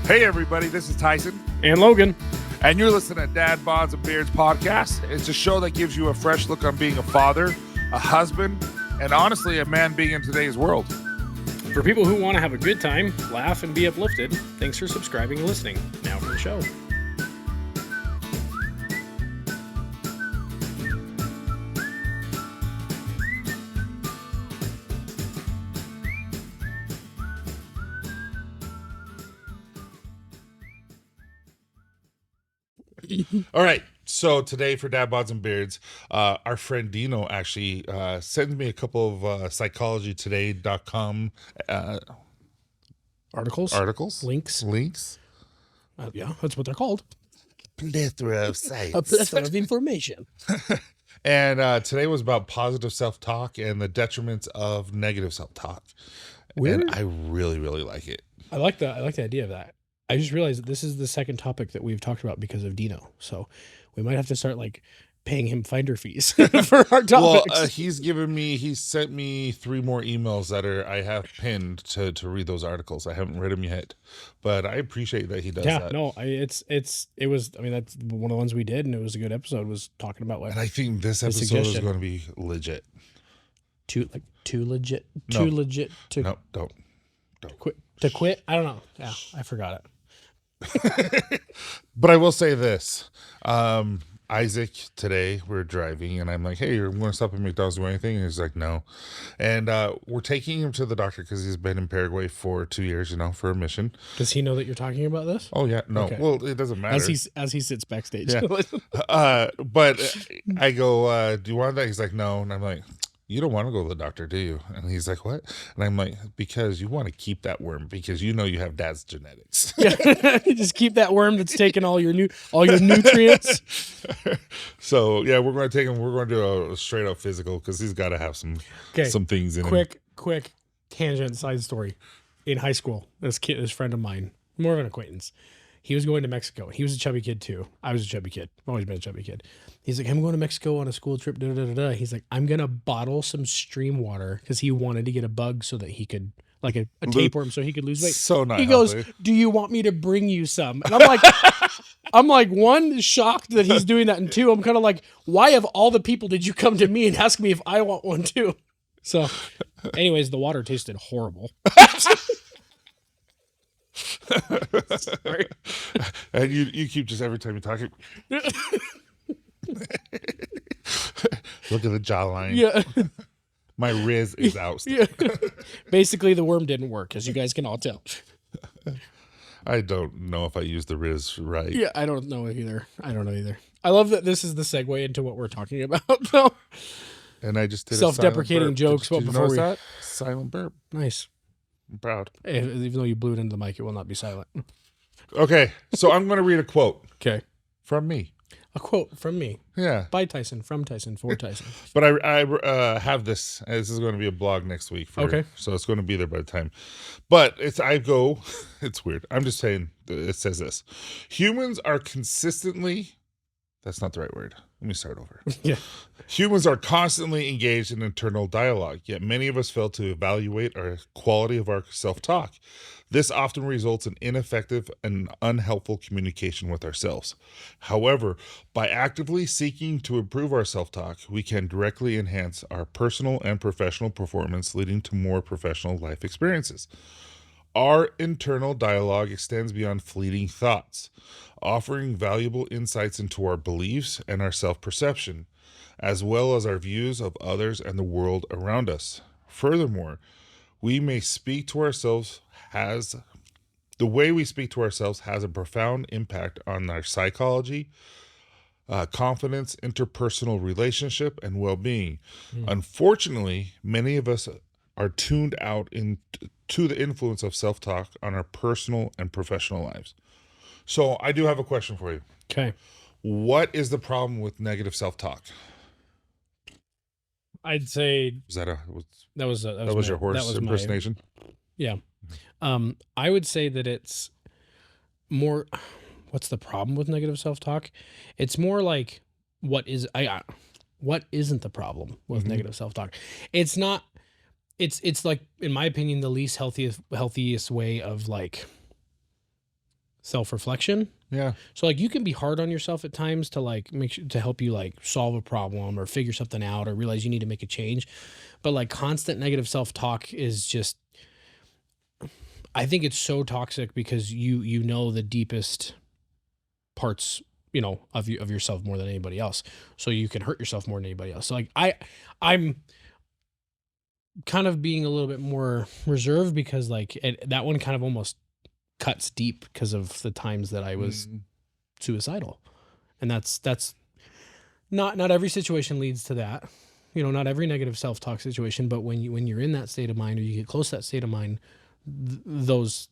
Hey everybody, this is Tyson and Logan, and you're listening to Dad, Bods, and Beards podcast. It's a show that gives you a fresh look on being a father, a husband, and honestly, a man being in today's world. For people who want to have a good time, laugh, and be uplifted, thanks for subscribing and listening. Now for the show. All right. So today for Dad, Bods, and Beards, our friend Dino actually sends me a couple of psychologytoday.com Articles? Links? Yeah, that's what they're called. Plethora of sites. A plethora of information. And today was about positive self-talk and the detriments of negative self-talk. Weird. And I really, really like it. I like the idea of that. I just realized that this is the second topic that we've talked about because of Dino. So we might have to start paying him finder fees for our topics. Well, he sent me 3 more emails that I have pinned to read those articles. I haven't read them yet, but I appreciate that he does that. No, that's one of the ones we did, and it was a good episode. Was talking about and I think this episode is going to be legit. Too legit. No, don't quit. To quit? I don't know. Yeah, I forgot it. But I will say this. Isaac, today we're driving and I'm like, hey, you're going to stop at McDonald's, do anything? And he's like, no. And we're taking him to the doctor because he's been in Paraguay for 2 years, for a mission. Does he know that you're talking about this? Oh yeah, no. Okay. Well, it doesn't matter. As he sits backstage. Yeah. But I go, do you want that? He's like, no. And I'm like, you don't want to go to the doctor, do you? And he's like, what? And I'm like, because you want to keep that worm because you have dad's genetics. Yeah. Just keep that worm that's taking all your nutrients. So yeah, we're going to take him. We're going to do a straight up physical because he's got to have some things in him. Quick tangent side story. In hthis friend of mine, more of an acquaintance. He was going to Mexico. He was a chubby kid too. I was a chubby kid. I've always been a chubby kid. He's like, I'm going to Mexico on a school trip. He's like, I'm going to bottle some stream water because he wanted to get a bug so that he could, a tapeworm so he could lose weight. So nice. He goes, do you want me to bring you some? And I'm like, one, shocked that he's doing that. And 2, I'm kind of like, why of all the people did you come to me and ask me if I want one too? So anyways, the water tasted horrible. Sorry. And you keep just every time you talk. Look at the jawline. Yeah. My riz is out. Yeah. Basically, the worm didn't work, as you guys can all tell. I don't know if I used the riz right. Yeah, I don't know either. I love that this is the segue into what we're talking about, though. And I just did self-deprecating jokes. Did you notice that? Silent burp. Nice. I'm proud. Even though you blew it into the mic, it will not be silent. Okay, so I'm going to read a quote. Okay. From me. A quote from me. Yeah. By Tyson, from Tyson, for Tyson. But I have this. This is going to be a blog next week. Okay. So it's going to be there by the time. But it's weird. I'm just saying, it says this. Humans are consistently, that's not the right word. Let me start over. Yeah. Humans are constantly engaged in internal dialogue, yet many of us fail to evaluate our quality of our self-talk. This often results in ineffective and unhelpful communication with ourselves. However, by actively seeking to improve our self-talk, we can directly enhance our personal and professional performance, leading to more professional life experiences. Our internal dialogue extends beyond fleeting thoughts, offering valuable insights into our beliefs and our self-perception, as well as our views of others and the world around us. Furthermore, the way we speak to ourselves has a profound impact on our psychology, confidence, interpersonal relationship, and well-being. Unfortunately, many of us are tuned out to the influence of self-talk on our personal and professional lives. So I do have a question for you. Okay. What is the problem with negative self-talk? I'd say that was your horse impersonation? Yeah. I would say that it's more, what's the problem with negative self-talk? It's more like, what isn't the problem with negative self-talk? It's not, it's like, in my opinion, the least healthiest way of self-reflection. Yeah. So like you can be hard on yourself at times to like make sure to help you like solve a problem or figure something out or realize you need to make a change. But like constant negative self-talk is just, I think it's so toxic because you know the deepest parts, you know, of you of yourself more than anybody else. So you can hurt yourself more than anybody else. So like I'm kind of being a little bit more reserved because like that one kind of almost cuts deep because of the times that I was Mm. suicidal. And that's not every situation leads to that. You know, not every negative self-talk situation, but when you're in that state of mind or you get close to that state of mind, those,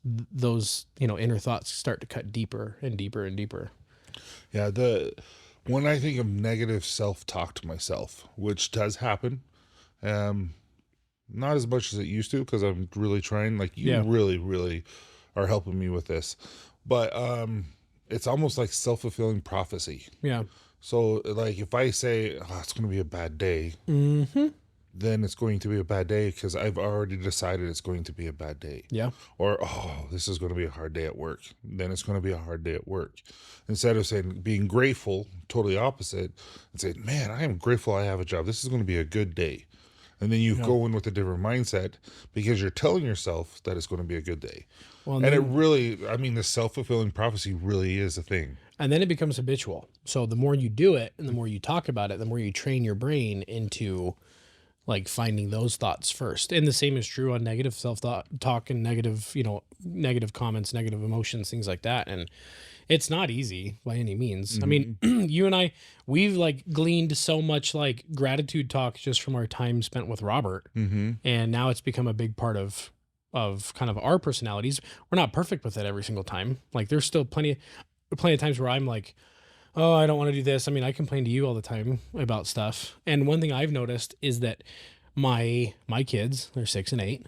you know, inner thoughts start to cut deeper and deeper and deeper. Yeah. When I think of negative self-talk to myself, which does happen, um, not as much as it used to because I'm really trying. Like you Yeah. really, really are helping me with this, but it's almost like self-fulfilling prophecy. Yeah. So like if I say, oh, it's going to be a bad day, Mm-hmm. then it's going to be a bad day because I've already decided it's going to be a bad day. Yeah. Or, oh, this is going to be a hard day at work. Then it's going to be a hard day at work. Instead of saying being grateful, totally opposite, and say, man, I am grateful I have a job. This is going to be a good day. And then you Yeah. go in with a different mindset because you're telling yourself that it's going to be a good day. Well, And it really, I mean, the self-fulfilling prophecy really is a thing. and then it becomes habitual. So the more you do it and the more you talk about it, the more you train your brain into like finding those thoughts first. And the same is true on negative talk and negative, you know, negative comments, negative emotions, things like that. And it's not easy by any means. I mean, you and I, we've like gleaned so much like gratitude talk just from our time spent with Robert. Mm-hmm. And now it's become a big part of kind of our personalities. We're not perfect with it every single time. Like there's still plenty of times where I'm like, oh, I don't want to do this. I mean, I complain to you all the time about stuff. And one thing I've noticed is that my kids, they're 6 and 8,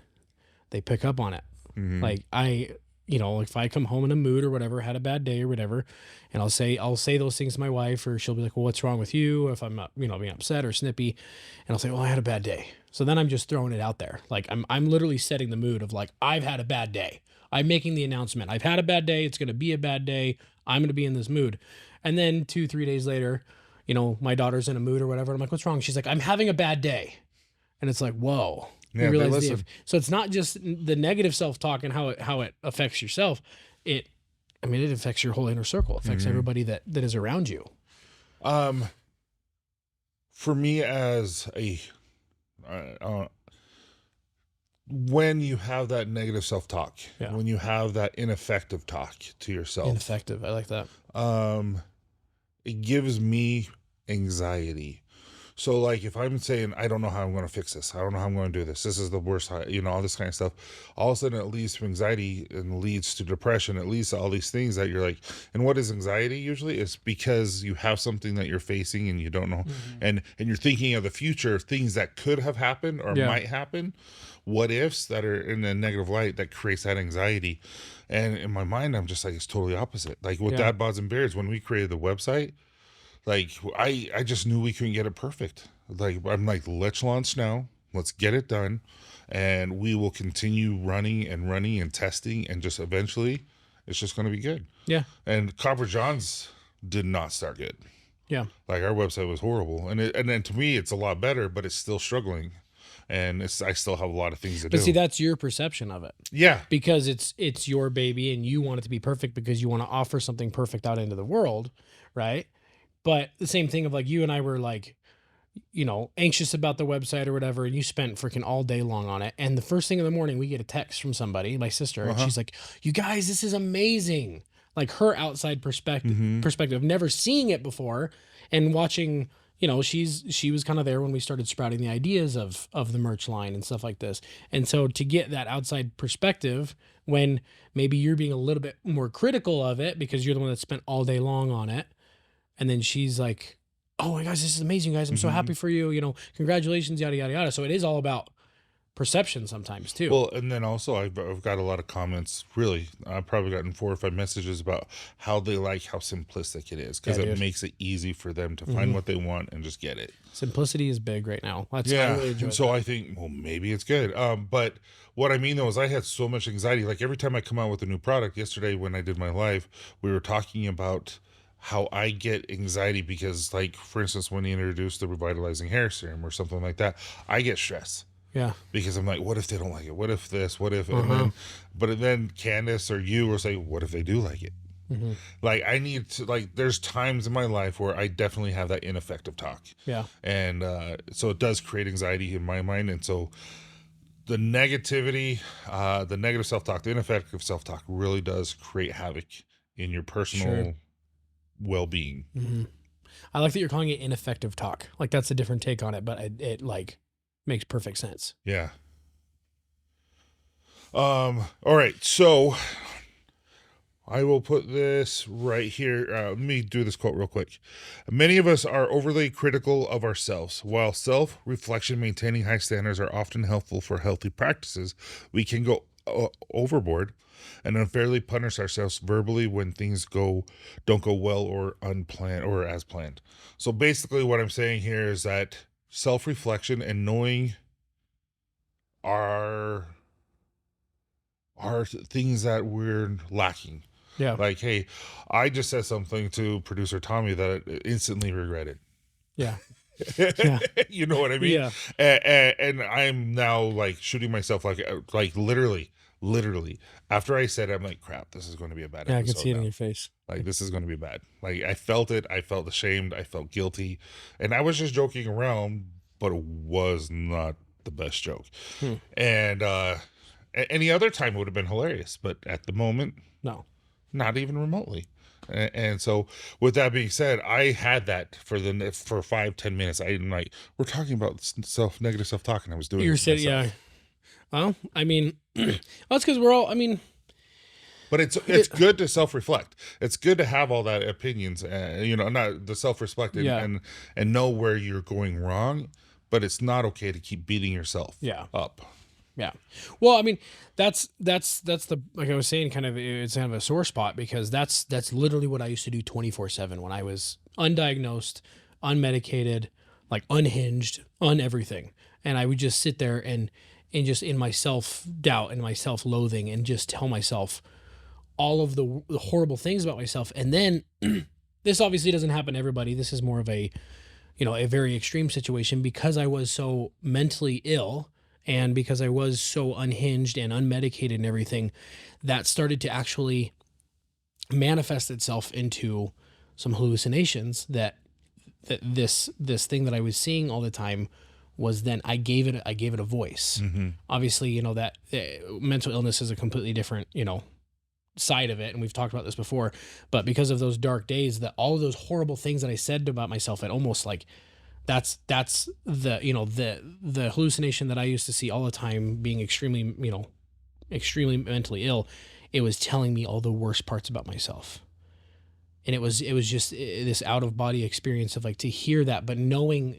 they pick up on it. Mm-hmm. Like you know, if I come home in a mood or whatever, had a bad day or whatever, and I'll say those things to my wife, or she'll be like, well, what's wrong with you? If I'm not, you know, being upset or snippy, and I'll say, well, I had a bad day. So then I'm just throwing it out there. Like I'm literally setting the mood of like, I've had a bad day. I'm making the announcement. I've had a bad day. It's going to be a bad day. I'm going to be in this mood. And then 2-3 days later, you know, my daughter's in a mood or whatever. I'm like, what's wrong? She's like, I'm having a bad day. And it's like, whoa. Yeah, You they realize listen. so it's not just the negative self-talk and how it affects yourself. It affects your whole inner circle. It affects everybody that is around you. For me as a when you have that negative self-talk, Yeah. when you have that ineffective talk to yourself, Ineffective. I like that. it gives me anxiety. So like if I'm saying, I don't know how I'm going to fix this, I don't know how I'm going to do this, this is the worst, you know, all this kind of stuff, all of a sudden it leads to anxiety and leads to depression. It leads to all these things that you're like, and what is anxiety usually? It's because you have something that you're facing and you don't know, and you're thinking of the future, things that could have happened or Yeah. might happen, what ifs that are in a negative light that creates that anxiety. And in my mind, I'm just like, it's totally opposite. Like with Yeah. Dad, Bods, and Beards, when we created the website, like I just knew we couldn't get it perfect. Like I'm like, let's launch now. Let's get it done. And we will continue running and testing, and just eventually it's just going to be good. Yeah. And Copper John's did not start good. Yeah. Like our website was horrible. And then to me it's a lot better, but it's still struggling. And I still have a lot of things to do. But see, that's your perception of it. Yeah. Because it's your baby and you want it to be perfect because you want to offer something perfect out into the world, right? But the same thing of like you and I were like, you know, anxious about the website or whatever, and you spent freaking all day long on it. And the first thing in the morning, we get a text from somebody, my sister, and she's like, "You guys, this is amazing!" Like her outside perspective, never seeing it before, and watching. You know, she was kind of there when we started sprouting the ideas of the merch line and stuff like this. And so to get that outside perspective when maybe you're being a little bit more critical of it because you're the one that spent all day long on it, and then she's like, "Oh my gosh, this is amazing, guys! I'm so happy for you. You know, congratulations, yada yada yada." So it is all about perception sometimes too. Well, and then also I've got a lot of comments. Really, I've probably gotten 4 or 5 messages about how they like how simplistic it is, because Yeah, it dude. makes it easy for them to find what they want and just get it. Simplicity is big right now. I Yeah, really enjoy so that. I think, well, maybe it's good. But what I mean though is I had so much anxiety. Like every time I come out with a new product, yesterday when I did my live, we were talking about how I get anxiety because, like, for instance, when you introduced the revitalizing hair serum or something like that, I get stressed Yeah. because I'm like, what if they don't like it? What if this? What if? And Uh-huh. then Candace or you will say, what if they do like it? Hmm. Like I need to, like, there's times in my life where I definitely have that ineffective talk, Yeah. and so it does create anxiety in my mind. And so the negativity, the negative self-talk, the ineffective self-talk really does create havoc in your Sure. personal well-being. Hmm. I like that you're calling it ineffective talk. Like that's a different take on it, but it like makes perfect sense. Yeah. All right, so I will put this right here. Let me do this quote real quick. Many of us are overly critical of ourselves. While self-reflection, maintaining high standards are often helpful for healthy practices, we can go overboard and unfairly punish ourselves verbally when things don't go well or unplanned or as planned. So basically what I'm saying here is that self-reflection and knowing our things that we're lacking. Yeah. Like, hey, I just said something to producer Tommy that I instantly regretted. Yeah. Yeah. You know what I mean? Yeah. And I'm now like shooting myself like literally. After I said it, I'm like, crap, this is going to be a bad Yeah. I episode can see it in now. your face. Like, this is going to be bad. Like, I felt it. I felt ashamed. I felt guilty. And I was just joking around, but it was not the best joke. Hmm. And any other time would have been hilarious, but at the moment, No. not even remotely. And so, with that being said, I had that for 5-10 minutes. I'm like, we're talking about negative self talk, and I was doing You're it saying, myself. yeah. Well, I mean, well, that's because we're all, I mean, But it's good to self reflect. It's good to have all that opinions, not the self reflect yeah. and know where you're going wrong. But it's not okay to keep beating yourself Yeah. up. Yeah. Well, I mean, that's the, like I was saying, kind of, it's kind of a sore spot because that's literally what I used to do 24/7 when I was undiagnosed, unmedicated, like unhinged, on everything. And I would just sit there and just in my self-doubt and my self-loathing and just tell myself all of the horrible things about myself. And then this obviously doesn't happen to everybody. This is more of a, a very extreme situation because I was so mentally ill and because I was so unhinged and unmedicated and everything, that started to actually manifest itself into some hallucinations that this thing that I was seeing all the time was then I gave it a voice. Mm-hmm. Obviously, that mental illness is a completely different, side of it, and we've talked about this before, but because of those dark days, that all of those horrible things that I said about myself, it almost like that's the the hallucination that I used to see all the time, being extremely mentally ill. It was telling me all the worst parts about myself, and it was just this out of body experience of like to hear that, but knowing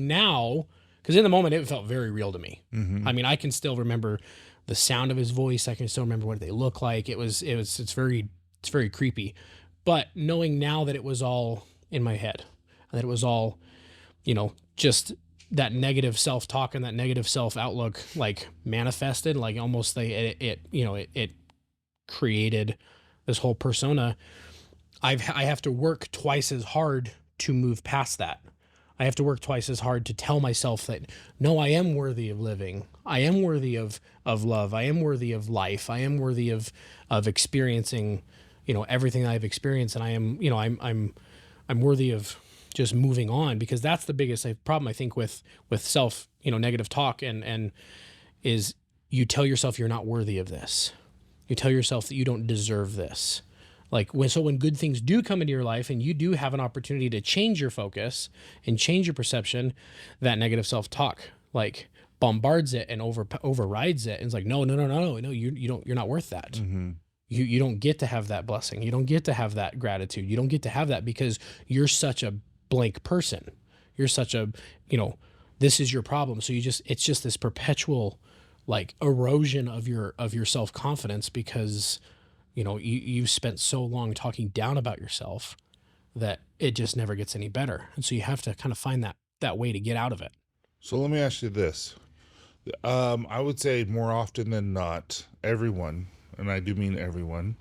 now, because in the moment it felt very real to me. Mm-hmm. I mean, I can still remember the sound of his voice. I can still remember what they look like. It's very creepy, but knowing now that it was all in my head, and that it was all, just that negative self-talk and that negative self-outlook, like manifested, like almost like it created this whole persona. I have to work twice as hard to move past that. I have to work twice as hard to tell myself that no, I am worthy of living. I am worthy of love. I am worthy of life. I am worthy of experiencing, everything that I've experienced, and I am, I'm worthy of just moving on, because that's the biggest problem I think with self, negative talk and is you tell yourself you're not worthy of this. You tell yourself that you don't deserve this. Like when good things do come into your life and you do have an opportunity to change your focus and change your perception, that negative self-talk like bombards it and overrides it. And it's like, no, you're not worth that. Mm-hmm. You don't get to have that blessing. You don't get to have that gratitude. You don't get to have that because you're such a blank person. You're such a, this is your problem. So it's just this perpetual like erosion of your self-confidence because you've spent so long talking down about yourself that it just never gets any better. And so you have to kind of find that way to get out of it. So let me ask you this. I would say more often than not, everyone, and I do mean everyone,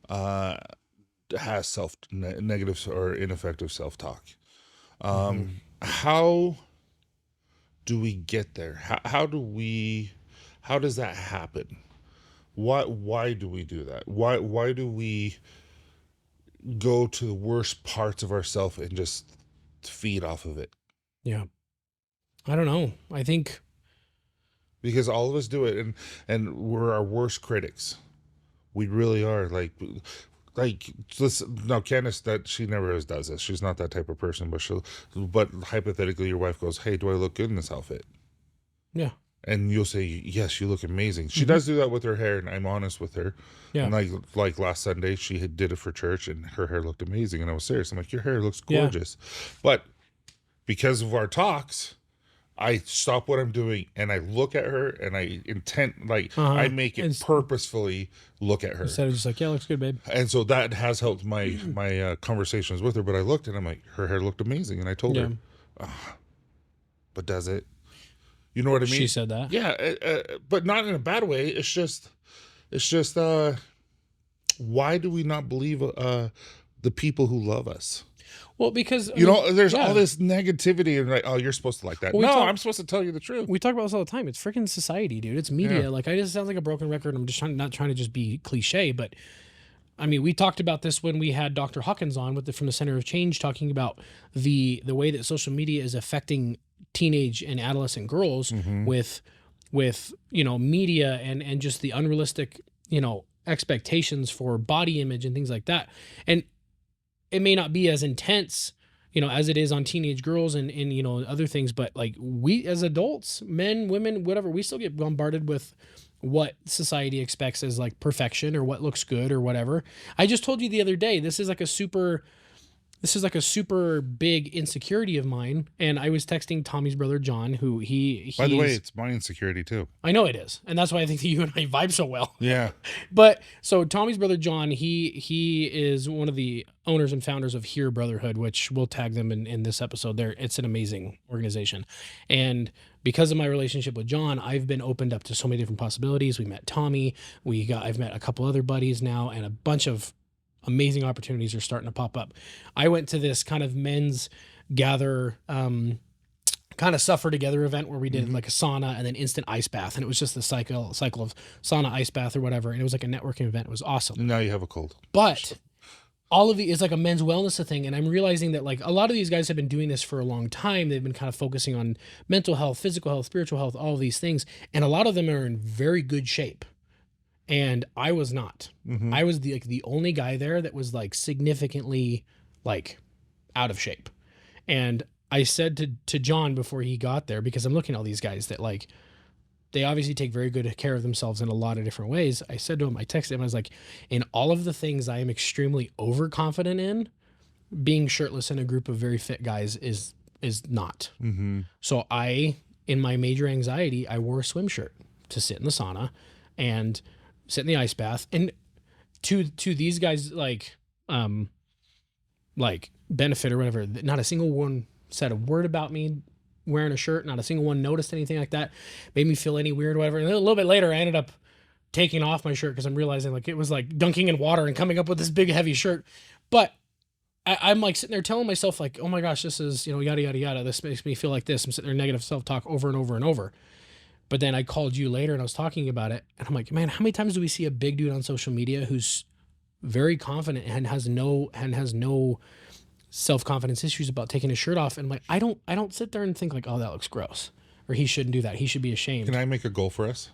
has negative or ineffective self-talk. How do we get there? How does that happen? Why do we do that? Why do we go to the worst parts of ourselves and just feed off of it? Yeah. I don't know. I think Because all of us do it, and we're our worst critics. We really are. Like listen, now Candace, that she never does this. She's not that type of person, but hypothetically your wife goes, "Hey, do I look good in this outfit?" yeah. And you'll say, "Yes, you look amazing." She does do that with her hair, and I'm honest with her. Yeah. And like last Sunday, did it for church, and her hair looked amazing. And I was serious. I'm like, "Your hair looks Yeah. gorgeous," but because of our talks, I stop what I'm doing and I look at her and I make it purposefully look at her. Instead of just like, yeah, looks good, babe. And so that has helped my conversations with her. But I looked and I'm like, her hair looked amazing, and I told her, but does it? You know what I mean? She said that. Yeah, but not in a bad way. It's just, why do we not believe the people who love us? Well, because there's all this negativity and like, oh, you're supposed to like that. Well, I'm supposed to tell you the truth. We talk about this all the time. It's freaking society, dude. It's media. Like, I just sound like a broken record. I'm just not trying to just be cliche, but I mean, we talked about this when we had Dr. Hawkins on from the Center of Change, talking about the way that social media is affecting teenage and adolescent girls with media and just the unrealistic expectations for body image and things like that. And it may not be as intense, as it is on teenage girls and other things, but like we as adults, men, women, whatever, we still get bombarded with what society expects as like perfection or what looks good or whatever. I just told you the other day, this is like a super big insecurity of mine. And I was texting Tommy's brother, John, who by the way, it's my insecurity too. I know it is. And that's why I think that you and I vibe so well. Yeah. But so Tommy's brother, John, he is one of the owners and founders of Here Brotherhood, which we'll tag them in this episode there. It's an amazing organization. And because of my relationship with John, I've been opened up to so many different possibilities. We met Tommy. I've met a couple other buddies now, and a bunch of amazing opportunities are starting to pop up. I went to this kind of men's gather, kind of suffer together event where we did like a sauna and then instant ice bath. And it was just the cycle of sauna, ice bath or whatever. And it was like a networking event. It was awesome. And now you have a cold. But all of it's like a men's wellness thing. And I'm realizing that like a lot of these guys have been doing this for a long time. They've been kind of focusing on mental health, physical health, spiritual health, all of these things. And a lot of them are in very good shape. And I was not. I was the only guy there that was like significantly like out of shape. And I said to John before he got there, because I'm looking at all these guys that like, they obviously take very good care of themselves in a lot of different ways. I said to him, I texted him, I was like, in all of the things I am extremely overconfident in, being shirtless in a group of very fit guys is not. So in my major anxiety, I wore a swim shirt to sit in the sauna and sit in the ice bath. And to these guys, like benefit or whatever, not a single one said a word about me wearing a shirt. Not a single one noticed anything like that, made me feel any weird or whatever. And then a little bit later, I ended up taking off my shirt because I'm realizing like it was like dunking in water and coming up with this big heavy shirt. But I'm like sitting there telling myself like, oh my gosh, this is, yada, yada, yada. This makes me feel like this. I'm sitting there negative self-talk over and over and over. But then I called you later and I was talking about it. And I'm like, man, how many times do we see a big dude on social media who's very confident and has no self-confidence issues about taking his shirt off? And like, I don't sit there and think like, oh, that looks gross, or he shouldn't do that. He should be ashamed. Can I make a goal for us?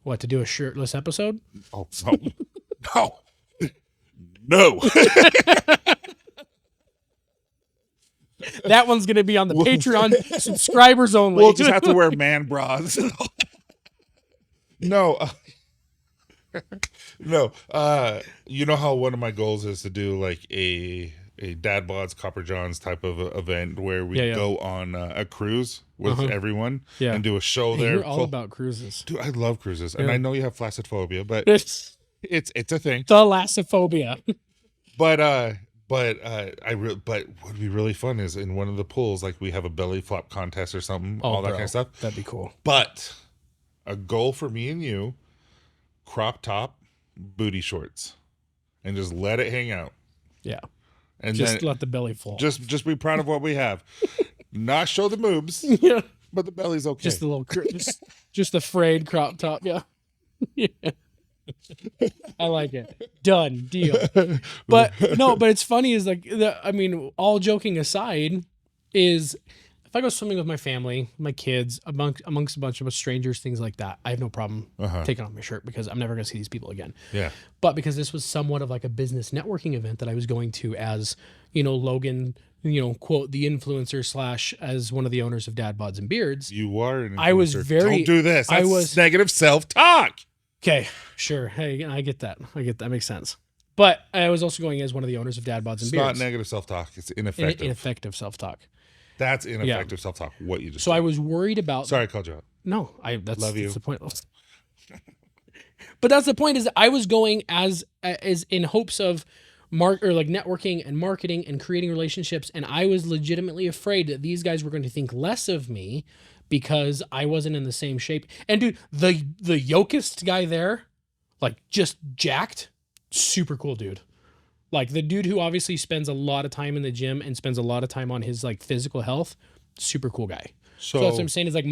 What, to do a shirtless episode? Oh, no. No. That one's going to be on the Patreon subscribers only. We'll just have to wear man bras. No. No. You know how one of my goals is to do like a Dad Bods, Copper Johns type of event where we Yeah. go on a cruise with everyone Yeah. and do a show Hey, there. you're all about cruises. Dude, I love cruises, and Yeah. I know you have flassophobia, but It's it's a thing. thalassophobia. But but what'd be really fun is in one of the pools, like we have a belly flop contest or something, all that kind of stuff. That'd be cool. But a goal for me and you, crop top, booty shorts, and just let it hang out. Yeah. And Just then let the belly fall. just be proud of what we have. Not show the moves, yeah. but the belly's okay. Just the little, just the frayed crop top. Yeah. Yeah. I like it. Done. Deal. But no, but it's funny is like, I mean, all joking aside is if I go swimming with my family, my kids, amongst a bunch of strangers, things like that, I have no problem taking off my shirt because I'm never going to see these people again. Yeah. But because this was somewhat of like a business networking event that I was going to as, Logan, quote, the influencer / as one of the owners of Dad Bods and Beards. You are an influencer. I was very... Don't do this. That's negative self-talk. Okay, sure. Hey, I get that. That makes sense. But I was also going as one of the owners of Dad Bods and It's Beards. not negative self-talk. It's ineffective. Ineffective self-talk. That's ineffective self-talk. What you just So said. I was worried about... Sorry, I called you out. No, that's Love you. That's the point. But that's the point is that I was going as in hopes of networking and marketing and creating relationships. And I was legitimately afraid that these guys were going to think less of me because I wasn't in the same shape. And dude, the yokest guy there, like just jacked, super cool dude. Like the dude who obviously spends a lot of time in the gym and spends a lot of time on his like physical health, super cool guy. So that's what I'm saying is like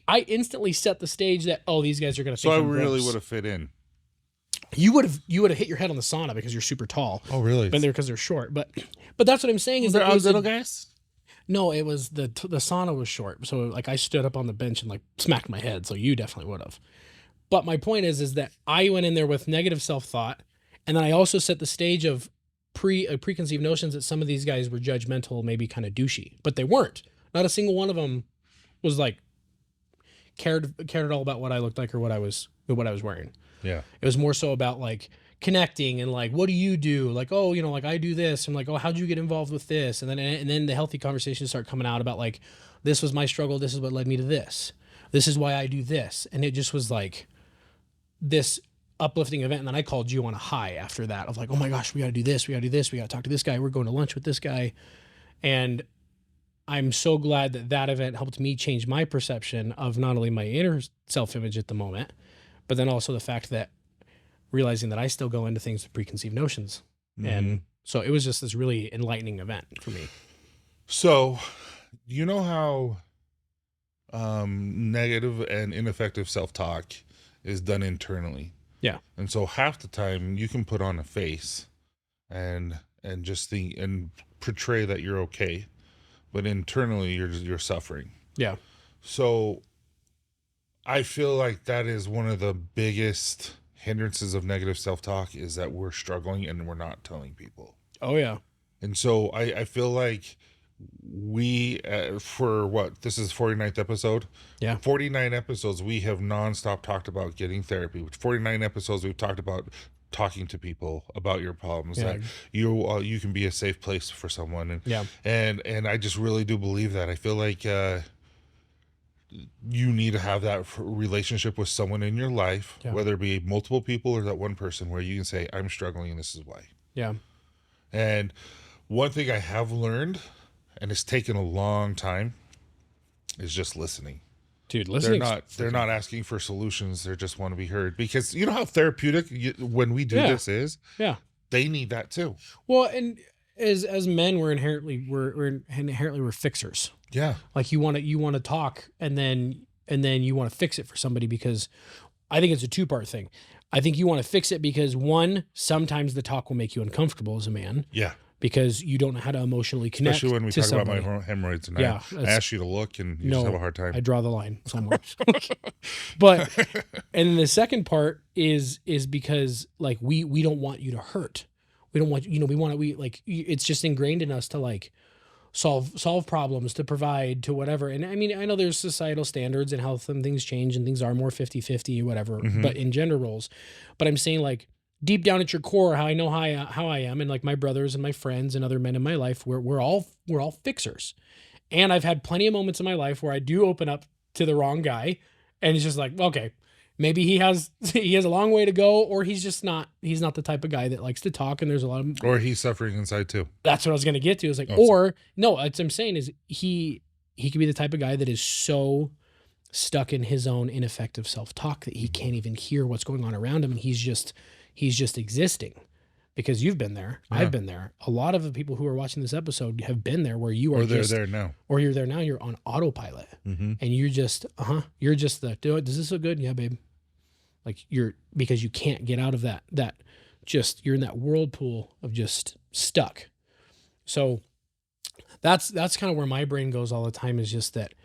I instantly set the stage that, oh, these guys are going to think So I I'm really gross. would have fit in. You would have hit your head on the sauna because you're super tall. Oh, really? Been there because they're short. But that's what I'm saying is There that are little guys? no, it was the sauna was short. So like I stood up on the bench and like smacked my head. So you definitely would have. But my point is that I went in there with negative self-thought. And then I also set the stage of preconceived notions that some of these guys were judgmental, maybe kind of douchey, but they weren't. Not a single one of them was like cared at all about what I looked like or what I was wearing. Yeah. It was more so about like connecting and like, what do you do? Like, oh, like I do this. I'm like, oh, how'd you get involved with this? And then the healthy conversations start coming out about like, this was my struggle. This is what led me to this. This is why I do this. And it just was like this uplifting event. And then I called you on a high after that of like, oh my gosh, we got to do this. We got to do this. We got to talk to this guy. We're going to lunch with this guy. And I'm so glad that event helped me change my perception of not only my inner self-image at the moment, but then also the fact that realizing that I still go into things with preconceived notions. Mm-hmm. And so it was just this really enlightening event for me. So, you know how negative and ineffective self-talk is done internally? Yeah. And so half the time you can put on a face and just think and portray that you're okay, but internally you're suffering. Yeah. So I feel like that is one of the biggest hindrances of negative self-talk is that we're struggling and we're not telling people. Oh yeah. And so I feel like we for what this is 49th episode. Yeah. 49 episodes we have nonstop talked about getting therapy. 49 episodes we've talked about talking to people about your problems, Yeah. that you can be a safe place for someone, and Yeah. and I just really do believe that. I feel like you need to have that relationship with someone in your life, Yeah. whether it be multiple people or that one person, where you can say, I'm struggling and this is why. Yeah. And one thing I have learned, and it's taken a long time, is just listening. Dude, listening. They're not asking for solutions. They just want to be heard, because you know how therapeutic when we do this is. Yeah. They need that too. Well, and as men, we're inherently fixers. Yeah. Like you want to talk and then you want to fix it for somebody, because I think it's a two-part thing. I think you want to fix it because one, sometimes the talk will make you uncomfortable as a man. Yeah. Because you don't know how to emotionally connect. Especially when we to talk somebody. about my hemorrhoids, and Yeah, I ask you to look and you just have a hard time. I draw the line somewhere. But and then the second part is because like we don't want you to hurt. We don't want it's just ingrained in us to like solve problems, to provide, to whatever. And I mean, I know there's societal standards and how some things change and things are more 50-50 or whatever, but in gender roles. But I'm saying like deep down at your core, how I know how I am, and like my brothers and my friends and other men in my life, we're all fixers. And I've had plenty of moments in my life where I do open up to the wrong guy, and it's just like, okay, maybe he has a long way to go, or he's not the type of guy that likes to talk. And there's a lot of, Or he's suffering inside too. that's what I was gonna get to. It's like, Oh, or no, what I'm saying is he could be the type of guy that is so stuck in his own ineffective self-talk that he can't even hear what's going on around him, and he's just existing. Because you've been there, Yeah. I've been there. A lot of the people who are watching this episode have been there, where you are, Or they're there now. or you're there now. You're on autopilot, and you're just, does this look good? Yeah, babe. Like because you can't get out of that you're in that whirlpool of just stuck. So that's kind of where my brain goes all the time, is just that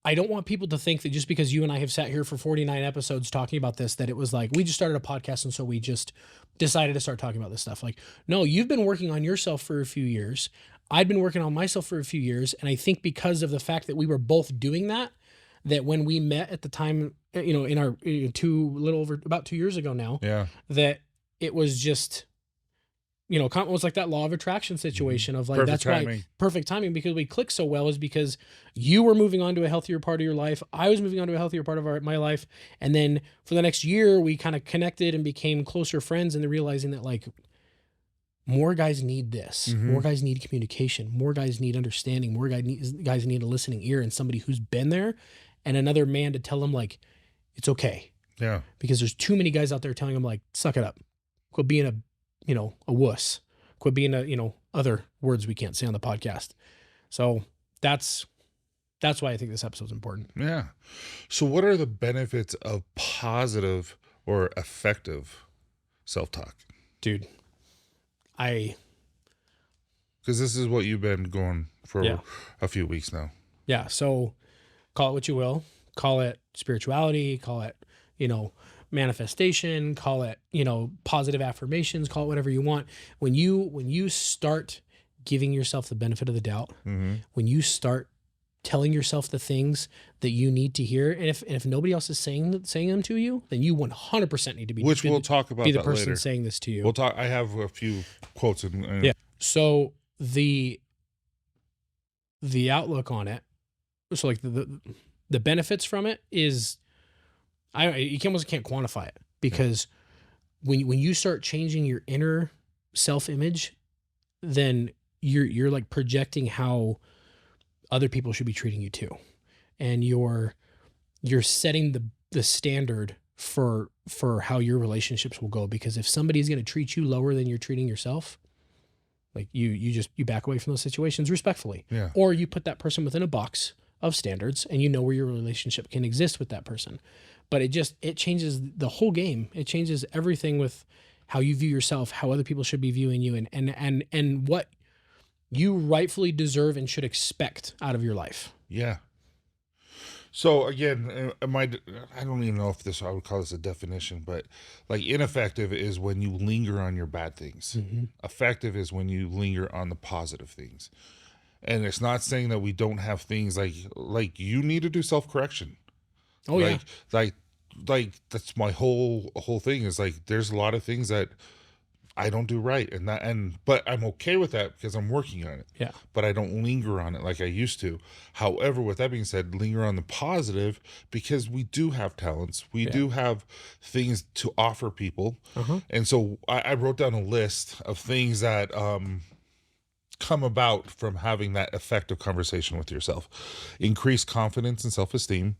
I don't want people to think that just because you and I have sat here for 49 episodes talking about this, that it was like, we just started a podcast and so we just decided to start talking about this stuff. Like, no, you've been working on yourself for a few years. I'd been working on myself for a few years. And I think because of the fact that we were both doing that when we met at the time, in our about 2 years ago now, Yeah. that it was just, it was like that law of attraction situation of like, Perfect that's timing. why perfect timing, because we clicked so well, is because you were moving on to a healthier part of your life. I was moving on to a healthier part of my life. And then for the next year, we kind of connected and became closer friends, and then realizing that like more guys need this, more guys need communication, more guys need understanding, more guys need a listening ear, and somebody who's been there, and another man to tell them like, it's okay. Yeah. Because there's too many guys out there telling them like, suck it up, quit being a wuss, quit being other words we can't say on the podcast. So that's why I think this episode's important. Yeah. So what are the benefits of positive or effective self-talk? Dude, Because this is what you've been going for a few weeks now. Yeah. So call it what you will, call it spirituality, call it, manifestation, call it, positive affirmations, call it whatever you want. When you start giving yourself the benefit of the doubt, when you start telling yourself the things that you need to hear, and if nobody else is saying them to you, then you 100% need to be, which we'll talk about, be the that person later. saying this to you. We'll talk. I have a few quotes and yeah. So the outlook on it, so like the benefits from it is, you almost can't quantify it, because when you start changing your inner self-image, then you're like projecting how other people should be treating you too, and you're setting the standard for how your relationships will go. Because if somebody's going to treat you lower than you're treating yourself, like you back away from those situations respectfully, or you put that person within a box of standards, and where your relationship can exist with that person. But it changes the whole game. It changes everything with how you view yourself, how other people should be viewing you, and what you rightfully deserve and should expect out of your life. Yeah. So again, I don't even know if I would call this a definition, but like ineffective is when you linger on your bad things. Effective is when you linger on the positive things. And it's not saying that we don't have things like you need to do self-correction. Oh yeah. Like that's my whole thing, is like there's a lot of things that I don't do right, but I'm okay with that because I'm working on it. Yeah. But I don't linger on it like I used to. However, with that being said, linger on the positive, because we do have talents. We do have things to offer people. And so I wrote down a list of things that come about from having that effective conversation with yourself. Increase confidence and self-esteem,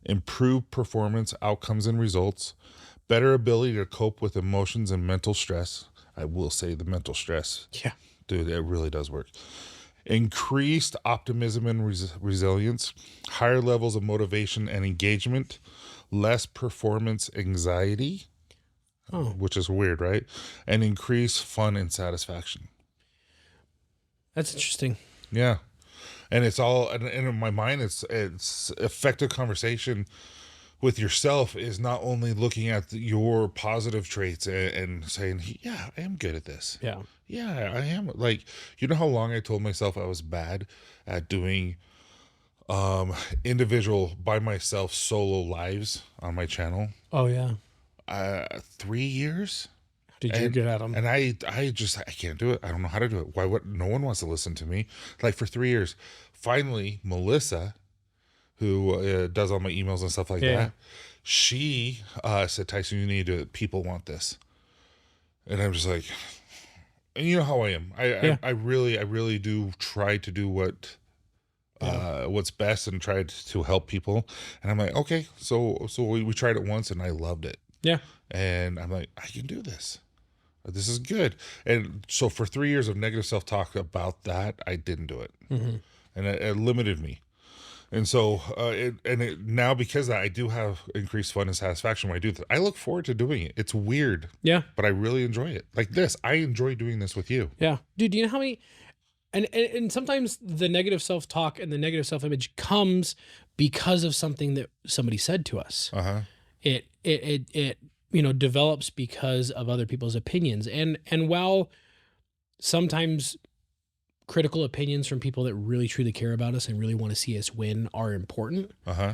improve performance, outcomes, and results, better ability to cope with emotions and mental stress. I will say the mental stress. Yeah. Dude, it really does work. Increased optimism and resilience, higher levels of motivation and engagement, less performance anxiety, which is weird, right? And increase fun and satisfaction. That's interesting. Yeah. And it's all, and in my mind, it's effective conversation with yourself is not only looking at your positive traits and saying, yeah, I am good at this. Yeah. Yeah, I am. Like, you know how long I told myself I was bad at doing individual by myself solo lives on my channel? Oh yeah. 3 years. Did you get at them? And I can't do it. I don't know how to do it. Why would no one wants to listen to me? Like for 3 years. Finally, Melissa, who does all my emails and stuff like that, she said, Tyson, you need to do it. People want this. And I'm just like, and you know how I am. I really do try to do what's best and try to help people. And I'm like, okay, so we tried it once and I loved it. Yeah. And I'm like, I can do this. This is good. And so for 3 years of negative self-talk about that, I didn't do it. Mm-hmm. And it limited me. And so, now because of that, I do have increased fun and satisfaction when I do this. I look forward to doing it. It's weird. Yeah. But I really enjoy it. Like this, I enjoy doing this with you. Yeah. Dude, do you know how many, and sometimes the negative self-talk and the negative self-image comes because of something that somebody said to us. Uh-huh. It you know, develops because of other people's opinions. And while sometimes critical opinions from people that really truly care about us and really want to see us win are important. Uh-huh.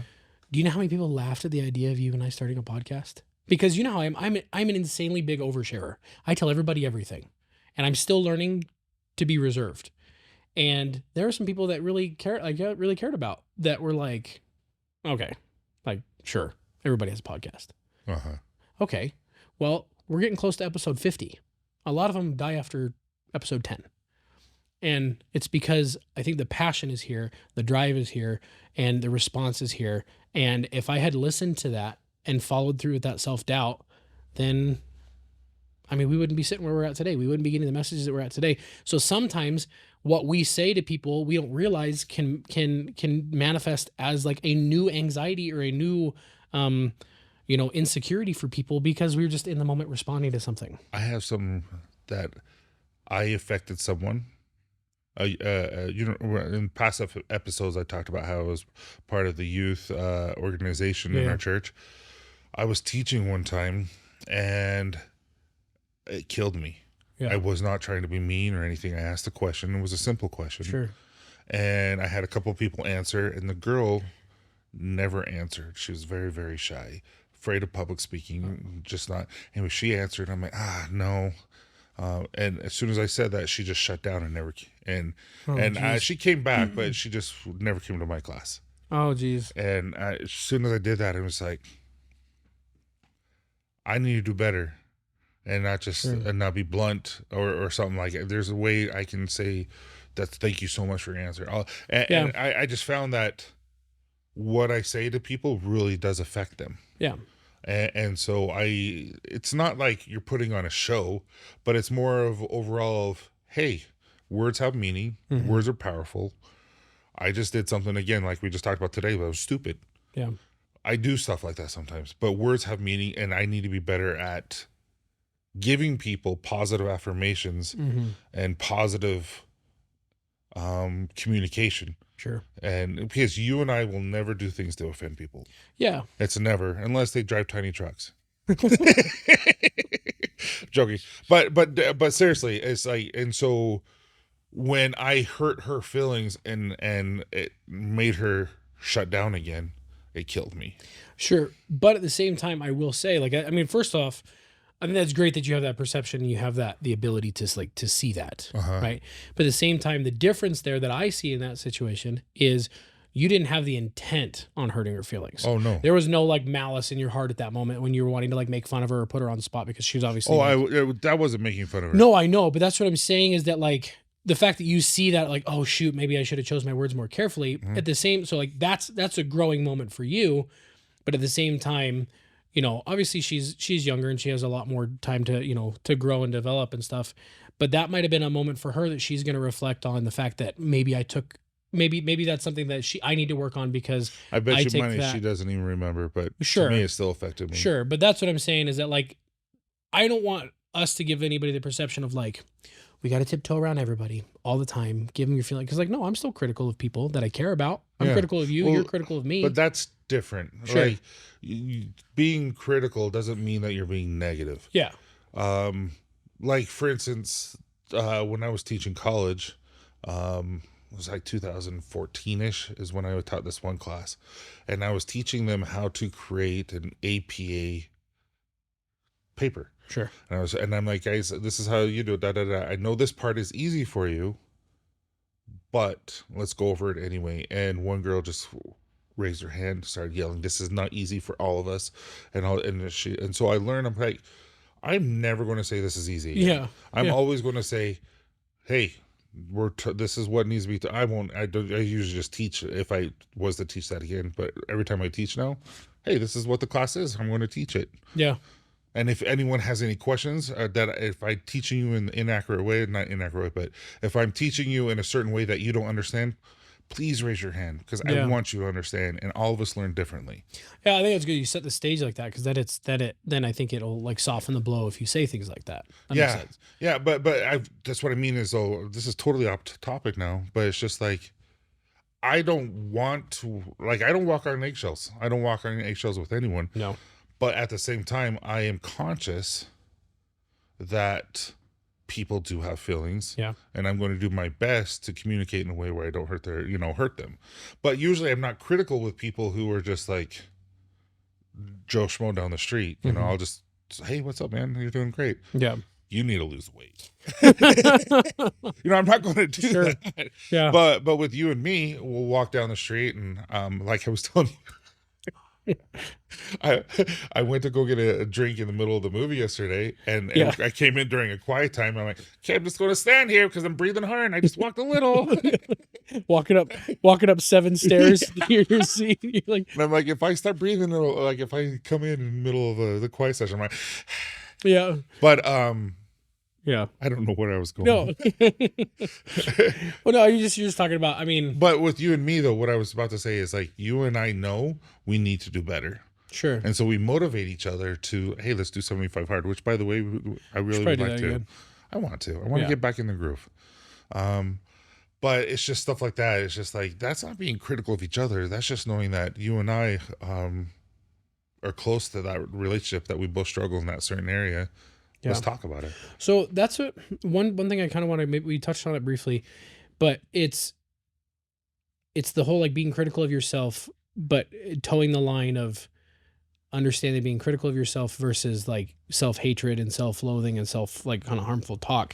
Do you know how many people laughed at the idea of you and I starting a podcast? Because you know how I'm an insanely big oversharer. I tell everybody everything. And I'm still learning to be reserved. And there are some people that really cared about that were like, okay, like, sure, everybody has a podcast. Uh-huh. Okay, well, we're getting close to episode 50. A lot of them die after episode 10. And it's because I think the passion is here, the drive is here, and the response is here. And if I had listened to that and followed through with that self-doubt, then, I mean, we wouldn't be sitting where we're at today. We wouldn't be getting the messages that we're at today. So sometimes what we say to people, we don't realize can manifest as like a new anxiety or a new, insecurity for people because we were just in the moment responding to something. I have some that I affected someone. In past episodes, I talked about how I was part of the youth organization in our church. I was teaching one time, and it killed me. Yeah. I was not trying to be mean or anything. I asked a question. It was a simple question. Sure. And I had a couple people answer, and the girl never answered. She was very, very shy, afraid of public speaking, just not. And when she answered, I'm like, no. And as soon as I said that, she just shut down and never. She came back, but she just never came to my class. Oh, geez. And as soon as I did that, it was like, I need to do better, and not just and not be blunt or something like it. There's a way I can say that. Thank you so much for your answer. And I just found that what I say to people really does affect them. Yeah. And so it's not like you're putting on a show, but it's more of overall of, hey, words have meaning. Mm-hmm. Words are powerful. I just did something again, like we just talked about today, but it was stupid. Yeah. I do stuff like that sometimes, but words have meaning, and I need to be better at giving people positive affirmations and positive communication. Sure. And because you and I will never do things to offend people. Yeah. It's never, unless they drive tiny trucks. Joking. But seriously, it's like, and so when I hurt her feelings and it made her shut down again, it killed me. Sure. But at the same time, I will say, like, I mean, first off, I mean, that's great that you have that perception and you have the ability to see that, right? But at the same time, the difference there that I see in that situation is you didn't have the intent on hurting her feelings. Oh, no. There was no, like, malice in your heart at that moment when you were wanting to, like, make fun of her or put her on the spot because she was obviously... that wasn't making fun of her. No, I know, but that's what I'm saying is that, like, the fact that you see that, like, oh, shoot, maybe I should have chose my words more carefully. At the same... So, like, that's a growing moment for you, but at the same time... You know, obviously she's younger and she has a lot more time to grow and develop and stuff. But that might have been a moment for her that she's going to reflect on the fact that maybe maybe that's something that I need to work on because I bet you money she doesn't even remember, but to me it still affected me. Sure, but that's what I'm saying is that, like, I don't want us to give anybody the perception of, like, we got to tiptoe around everybody all the time, give them your feeling. Because, like, no, I'm still critical of people that I care about. I'm critical of you. You're critical of me. But that's different. Sure. Like, being critical doesn't mean that you're being negative. Yeah. Like, for instance, when I was teaching college, it was like 2014-ish is when I taught this one class. And I was teaching them how to create an APA paper. Sure. And I'm like, guys, this is how you do it. Da, da, da. I know this part is easy for you, but let's go over it anyway. And one girl just raised her hand, started yelling, "This is not easy for all of us." And so I learned, I'm like, I'm never going to say this is easy again. Yeah. I'm Yeah. always going to say, hey, this is what needs to be. I usually just teach if I was to teach that again. But every time I teach now, hey, this is what the class is. I'm going to teach it. Yeah. And if anyone has any questions, that if I'm teaching you in an inaccurate way, not inaccurate, but if I'm teaching you in a certain way that you don't understand, please raise your hand, because I Yeah. want you to understand, and all of us learn differently. Yeah, I think it's good you set the stage like that, because then I think it'll like soften the blow if you say things like that. That makes Yeah, sense. yeah, but that's what I mean is, though, this is totally off topic now, but it's just like, I don't want to, like, I don't walk on eggshells. I don't walk on eggshells with anyone. No. But at the same time, I am conscious that people do have feelings. Yeah. And I'm going to do my best to communicate in a way where I don't hurt hurt them. But usually I'm not critical with people who are just like Joe Schmo down the street. You know, I'll just say, hey, what's up, man? You're doing great. Yeah. You need to lose weight. I'm not going to do Sure. that. Yeah. But with you and me, we'll walk down the street, and like I was telling you, I went to go get a drink in the middle of the movie yesterday, and Yeah. I came in during a quiet time. I'm like, okay, I'm just going to stand here because I'm breathing hard, and I just walked a little. walking up 7 stairs to your seat. You're like, And I'm like, if I start breathing, like if I come in the middle of the quiet session, I'm like, yeah. but Yeah. I don't know where I was going. No. Well, no, you're just talking about, I mean, But with you and me, though, what I was about to say is, like, you and I know we need to do better. sure. And so we motivate each other to, hey, let's do 75 hard, which, by the way, I really would probably do like that to. again. I want to. I want Yeah. to get back in the groove. But it's just stuff like that. It's just like, that's not being critical of each other. That's just knowing that you and I are close to that relationship, that we both struggle in that certain area. Yeah. Let's talk about it. So that's what one thing I kind of want to, maybe we touched on it briefly, but it's the whole like being critical of yourself, but towing the line of understanding being critical of yourself versus like self-hatred and self-loathing and self like kind of harmful talk,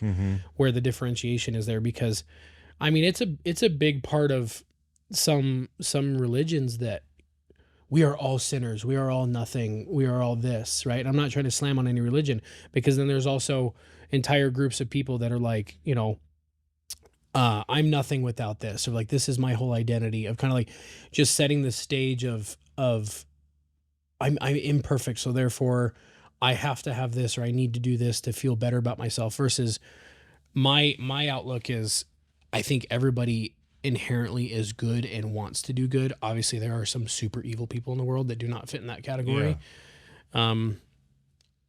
where the differentiation is there. Because I mean, it's a big part of some religions that we are all sinners, we are all nothing, we are all this, right? I'm not trying to slam on any religion, because then there's also entire groups of people that are like, I'm nothing without this, or like, this is my whole identity, of kind of like just setting the stage of I'm imperfect, so therefore I have to have this, or I need to do this to feel better about myself, versus my outlook is, I think everybody inherently is good and wants to do good. Obviously there are some super evil people in the world that do not fit in that category. And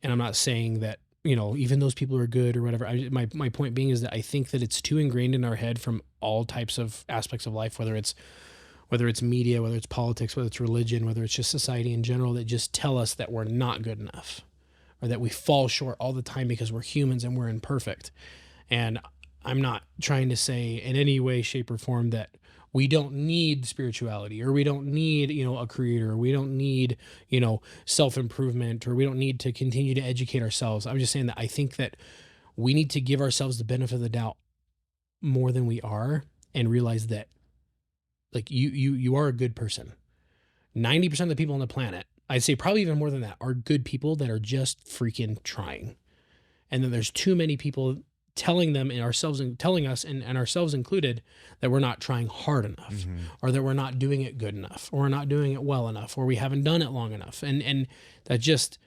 I'm not saying that, even those people are good or whatever. My point being is that I think that it's too ingrained in our head from all types of aspects of life, whether it's media, whether it's politics, whether it's religion, whether it's just society in general, that just tell us that we're not good enough, or that we fall short all the time because we're humans and we're imperfect. And I'm not trying to say in any way, shape, or form that we don't need spirituality, or we don't need, a creator, or we don't need, self-improvement, or we don't need to continue to educate ourselves. I'm just saying that I think that we need to give ourselves the benefit of the doubt more than we are, and realize that like you are a good person. 90% of the people on the planet, I'd say probably even more than that, are good people that are just freaking trying. And then there's too many people telling them and telling us and ourselves included, that we're not trying hard enough, or that we're not doing it good enough, or we're not doing it well enough, or we haven't done it long enough. And that just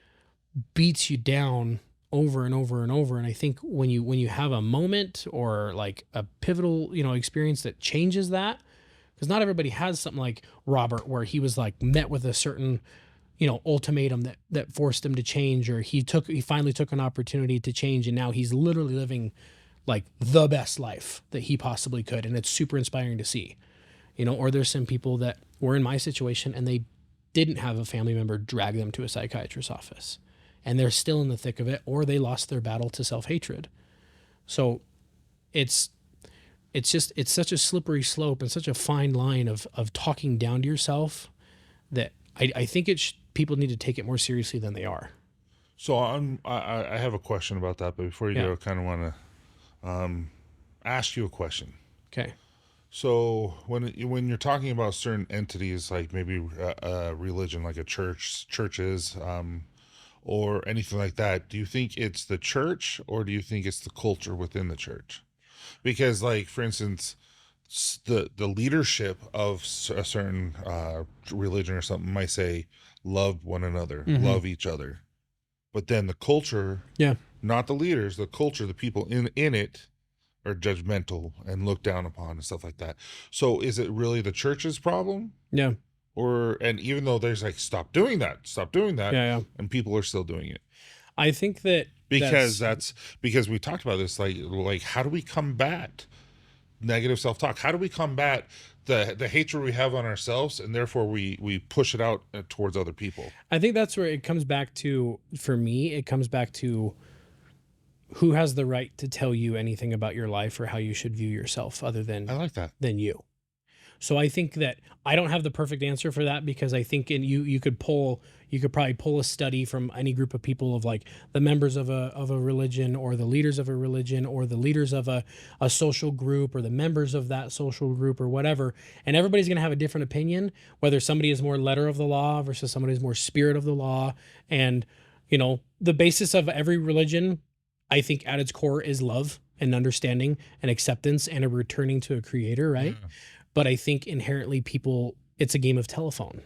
beats you down over and over and over. And I think when you have a moment or like a pivotal, experience that changes that, because not everybody has something like Robert, where he was like met with a certain, ultimatum that forced him to change, or he finally took an opportunity to change, and now he's literally living like the best life that he possibly could. And it's super inspiring to see, or there's some people that were in my situation and they didn't have a family member drag them to a psychiatrist's office, and they're still in the thick of it, or they lost their battle to self-hatred. So it's such a slippery slope and such a fine line of talking down to yourself, that I think people need to take it more seriously than they are. So I have a question about that, but before you Yeah. go, I kind of want to ask you a question. Okay. So when you're talking about certain entities, like maybe a religion, like a churches, or anything like that, do you think it's the church or do you think it's the culture within the church? Because, like, for instance, the leadership of a certain religion or something might say, "Love one another, Mm-hmm. love each other," but then the culture, Yeah. not the leaders, the culture, the people in it are judgmental and looked down upon and stuff like that. So is it really the church's problem? Yeah. Or, and even though there's like, stop doing that, Yeah. Yeah. and people are still doing it. I think that Because that's that's because we talked about this, like how do we combat negative self-talk? How do we combat the hatred we have on ourselves, and therefore we push it out towards other people? I think that's where it comes back to, for me, it comes back to who has the right to tell you anything about your life or how you should view yourself other I like that. than you. So I think that I don't have the perfect answer for that, because I think you could probably pull a study from any group of people of like the members of a religion, or the leaders of a religion, or the leaders of a social group, or the members of that social group, or whatever, and everybody's going to have a different opinion, whether somebody is more letter of the law versus somebody is more spirit of the law. And the basis of every religion, I think at its core, is love and understanding and acceptance and a returning to a creator, right? Yeah. But I think inherently it's a game of telephone.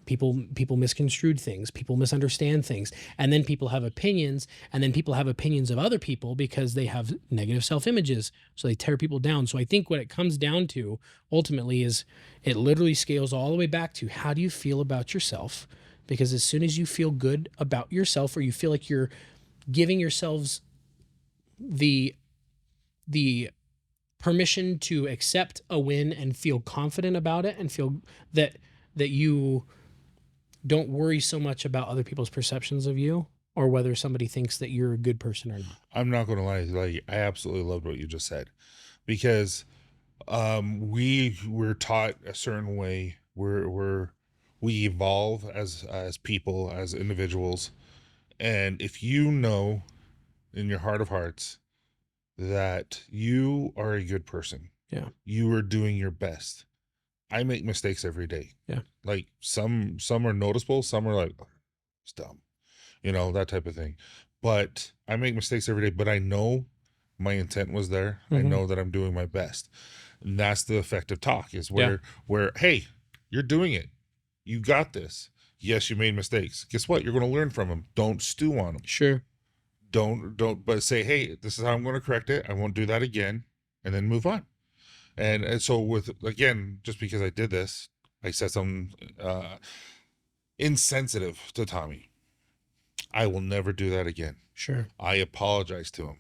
People misconstrued things, people misunderstand things, and then people have opinions, and then people have opinions of other people because they have negative self-images, so they tear people down. So I think what it comes down to ultimately is, it literally scales all the way back to, how do you feel about yourself? Because as soon as you feel good about yourself, or you feel like you're giving yourselves the permission to accept a win and feel confident about it, and feel that you don't worry so much about other people's perceptions of you, or whether somebody thinks that you're a good person or not. I'm not going to lie, like I absolutely loved what you just said, because we were taught a certain way. We evolve as people, as individuals, and if you know in your heart of hearts that you are a good person, Yeah. you are doing your best. I make mistakes every day. Yeah. Like some are noticeable, some are like, "Oh, it's dumb," that type of thing. But I make mistakes every day, but I know my intent was there. I Mhm. know that I'm doing my best. And that's the effective talk, is Yeah. where hey, you're doing it. You got this. Yes, you made mistakes. Guess what? You're going to learn from them. Don't stew on them. Sure. Don't but say, hey, this is how I'm going to correct it. I won't do that again, and then move on. And so, with, again, just because I did this, I said something insensitive to Tommy. I will never do that again. Sure. I apologized to him.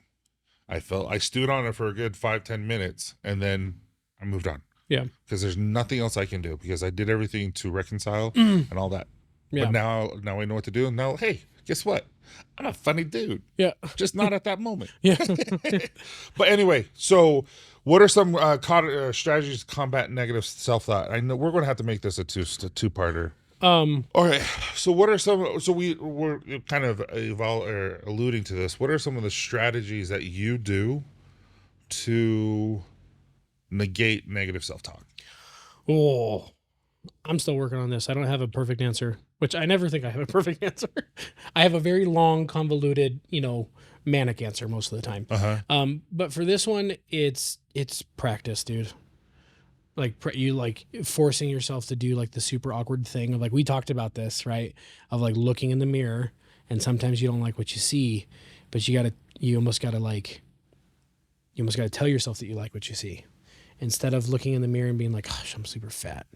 I stewed on it for a good 5-10 minutes, and then I moved on. Yeah. Because there's nothing else I can do, because I did everything to reconcile and all that. Yeah. But now I know what to do. Now, hey, guess what? I'm a funny dude. Yeah. Just not at that moment. Yeah. But anyway, so what are some strategies to combat negative self-thought? I know we're going to have to make this a two-parter. All right. So what are some? So we're kind of alluding to this. What are some of the strategies that you do to negate negative self-talk? Oh, I'm still working on this. I don't have a perfect answer, which I never think I have a perfect answer. I have a very long, convoluted, manic answer most of the time. But for this one, it's practice, dude. Like you like forcing yourself to do like the super awkward thing of, like, we talked about this, right? Of like looking in the mirror, and sometimes you don't like what you see, but you almost gotta tell yourself that you like what you see, instead of looking in the mirror and being like, gosh, I'm super fat,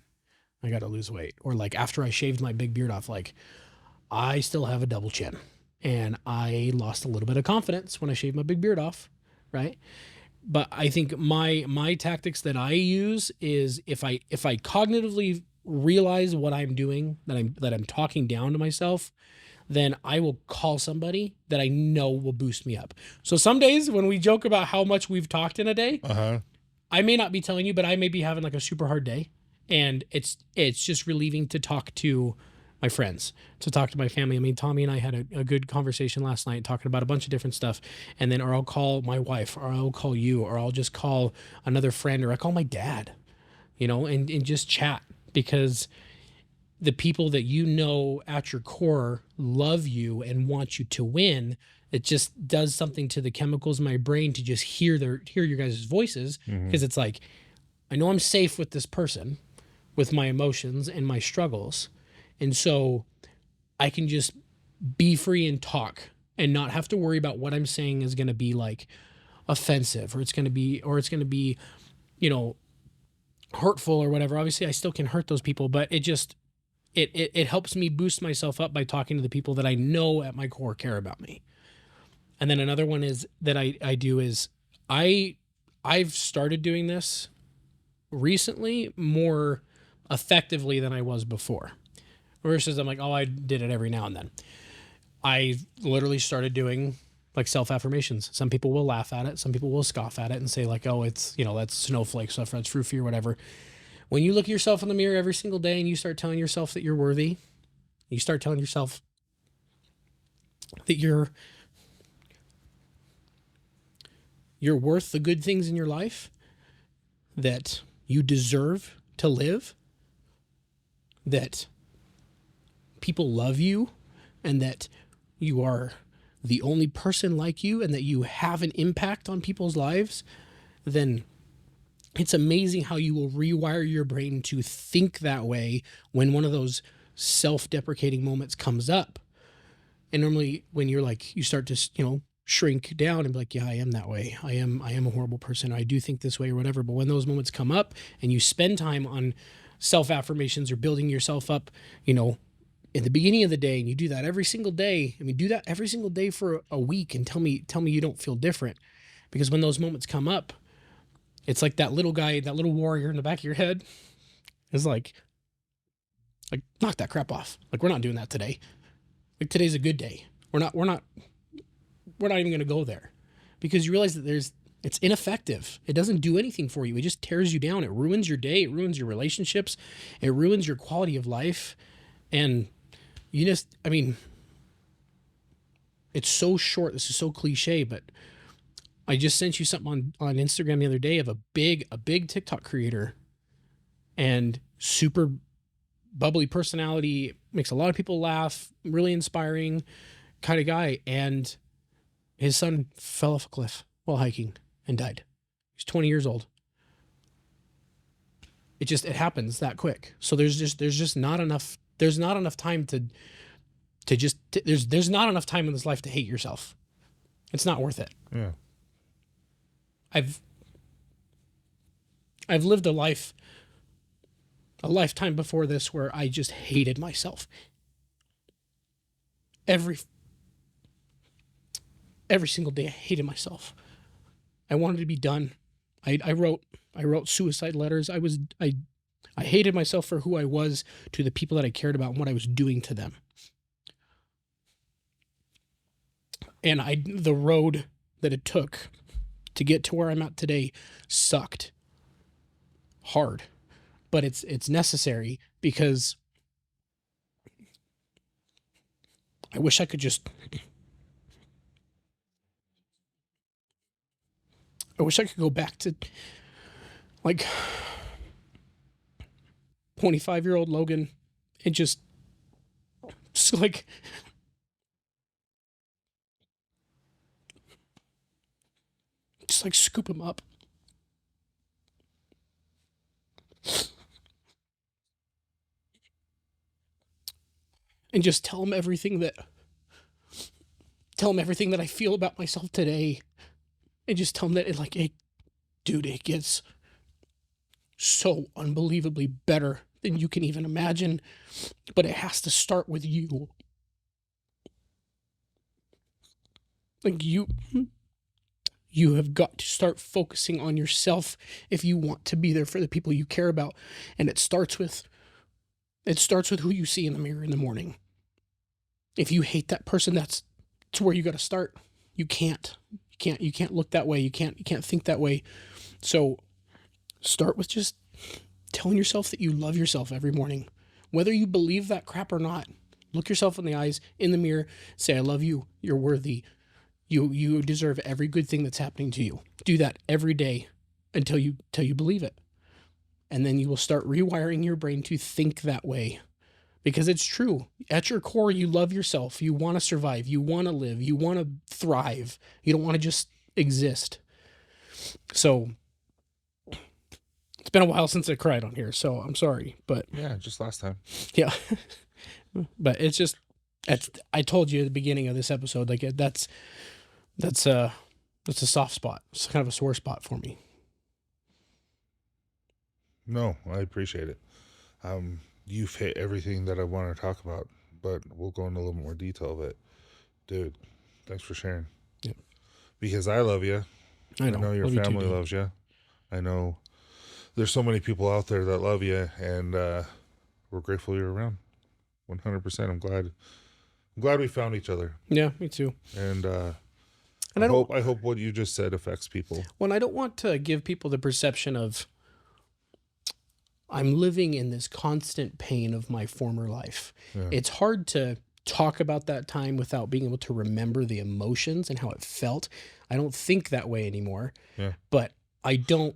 I gotta lose weight. Or like, after I shaved my big beard off, like, I still have a double chin, and I lost a little bit of confidence when I shaved my big beard off, right? But I think my tactics that I use is, if I cognitively realize what I'm doing, that I'm talking down to myself, then I will call somebody that I know will boost me up. So some days when we joke about how much we've talked in a day, I may not be telling you, but I may be having like a super hard day, and it's just relieving to talk to my friends, to talk to my family. I mean, Tommy and I had a good conversation last night talking about a bunch of different stuff. And then, or I'll call my wife, or I'll call you, or I'll just call another friend, or I call my dad, and just chat, because the people that at your core love you and want you to win. It just does something to the chemicals in my brain to just hear your guys' voices, because it's like, I know I'm safe with this person, with my emotions and my struggles. And so I can just be free and talk and not have to worry about what I'm saying is going to be like offensive, or it's going to be, hurtful or whatever. Obviously I still can hurt those people, but it helps me boost myself up by talking to the people that I know at my core care about me. And then another one is that I do is I've started doing this recently more effectively than I was before. Versus I'm like, oh, I did it every now and then. I literally started doing like self-affirmations. Some people will laugh at it. Some people will scoff at it and say like, oh, it's, that's snowflake stuff, that's frou-frou or whatever. When you look at yourself in the mirror every single day and you start telling yourself that you're worthy, you start telling yourself that you're worth the good things in your life, that you deserve to live, that people love you, and that you are the only person like you, and that you have an impact on people's lives, then it's amazing how you will rewire your brain to think that way when one of those self-deprecating moments comes up. And normally when you're like, you start to, shrink down and be like, yeah, I am that way. I am a horrible person. I do think this way or whatever. But when those moments come up and you spend time on self-affirmations or building yourself up, in the beginning of the day, and you do that every single day, do that every single day for a week, and tell me you don't feel different. Because when those moments come up, it's like that little guy, that little warrior in the back of your head is like, knock that crap off. Like, we're not doing that today. Like, today's a good day. We're not even going to go there, because you realize that it's ineffective. It doesn't do anything for you. It just tears you down. It ruins your day. It ruins your relationships. It ruins your quality of life. And it's so short. This is so cliche, but I just sent you something on Instagram the other day of a big TikTok creator, and super bubbly personality, makes a lot of people laugh, really inspiring kind of guy. And his son fell off a cliff while hiking and died. He's 20 years old. It happens that quick. So there's not enough time there's not enough time in this life to hate yourself. It's not worth it. Yeah. I've lived a lifetime before this where I just hated myself. Every single day I hated myself. I wanted to be done. I wrote suicide letters. I hated myself for who I was to the people that I cared about and what I was doing to them. And the road that it took to get to where I'm at today sucked hard, but it's necessary, because I wish I could go back to like 25-year-old Logan and just like scoop him up. And just tell him everything that I feel about myself today. And just tell him that it gets so unbelievably better than you can even imagine. But it has to start with you. Like, you have got to start focusing on yourself if you want to be there for the people you care about. And it starts with who you see in the mirror in the morning. If you hate that person, that's where you got to start. You can't look that way. You can't think that way. So start with just telling yourself that you love yourself every morning. Whether you believe that crap or not, look yourself in the eyes, in the mirror, say, I love you. You're worthy. You deserve every good thing that's happening to you. Do that every day until you believe it. And then you will start rewiring your brain to think that way. Because it's true. At your core, you love yourself. You want to survive. You want to live. You want to thrive. You don't want to just exist. So it's been a while since I cried on here, so I'm sorry. But Yeah, just last time. yeah. But it's just, I told you at the beginning of this episode, like that's a soft spot. It's kind of a sore spot for me. No, I appreciate it. You've hit everything that I want to talk about, but we'll go into a little more detail of it. Dude, thanks for sharing. Yep. Because I love you. I know your love you too, family dude. loves you. I know there's so many people out there that love you, and we're grateful you're around. 100%. I'm glad we found each other. Yeah, me too. And And I hope what you just said affects people. Well, I don't want to give people the perception of I'm living in this constant pain of my former life. Yeah. It's hard to talk about that time without being able to remember the emotions and how it felt. I don't think that way anymore. Yeah. But I don't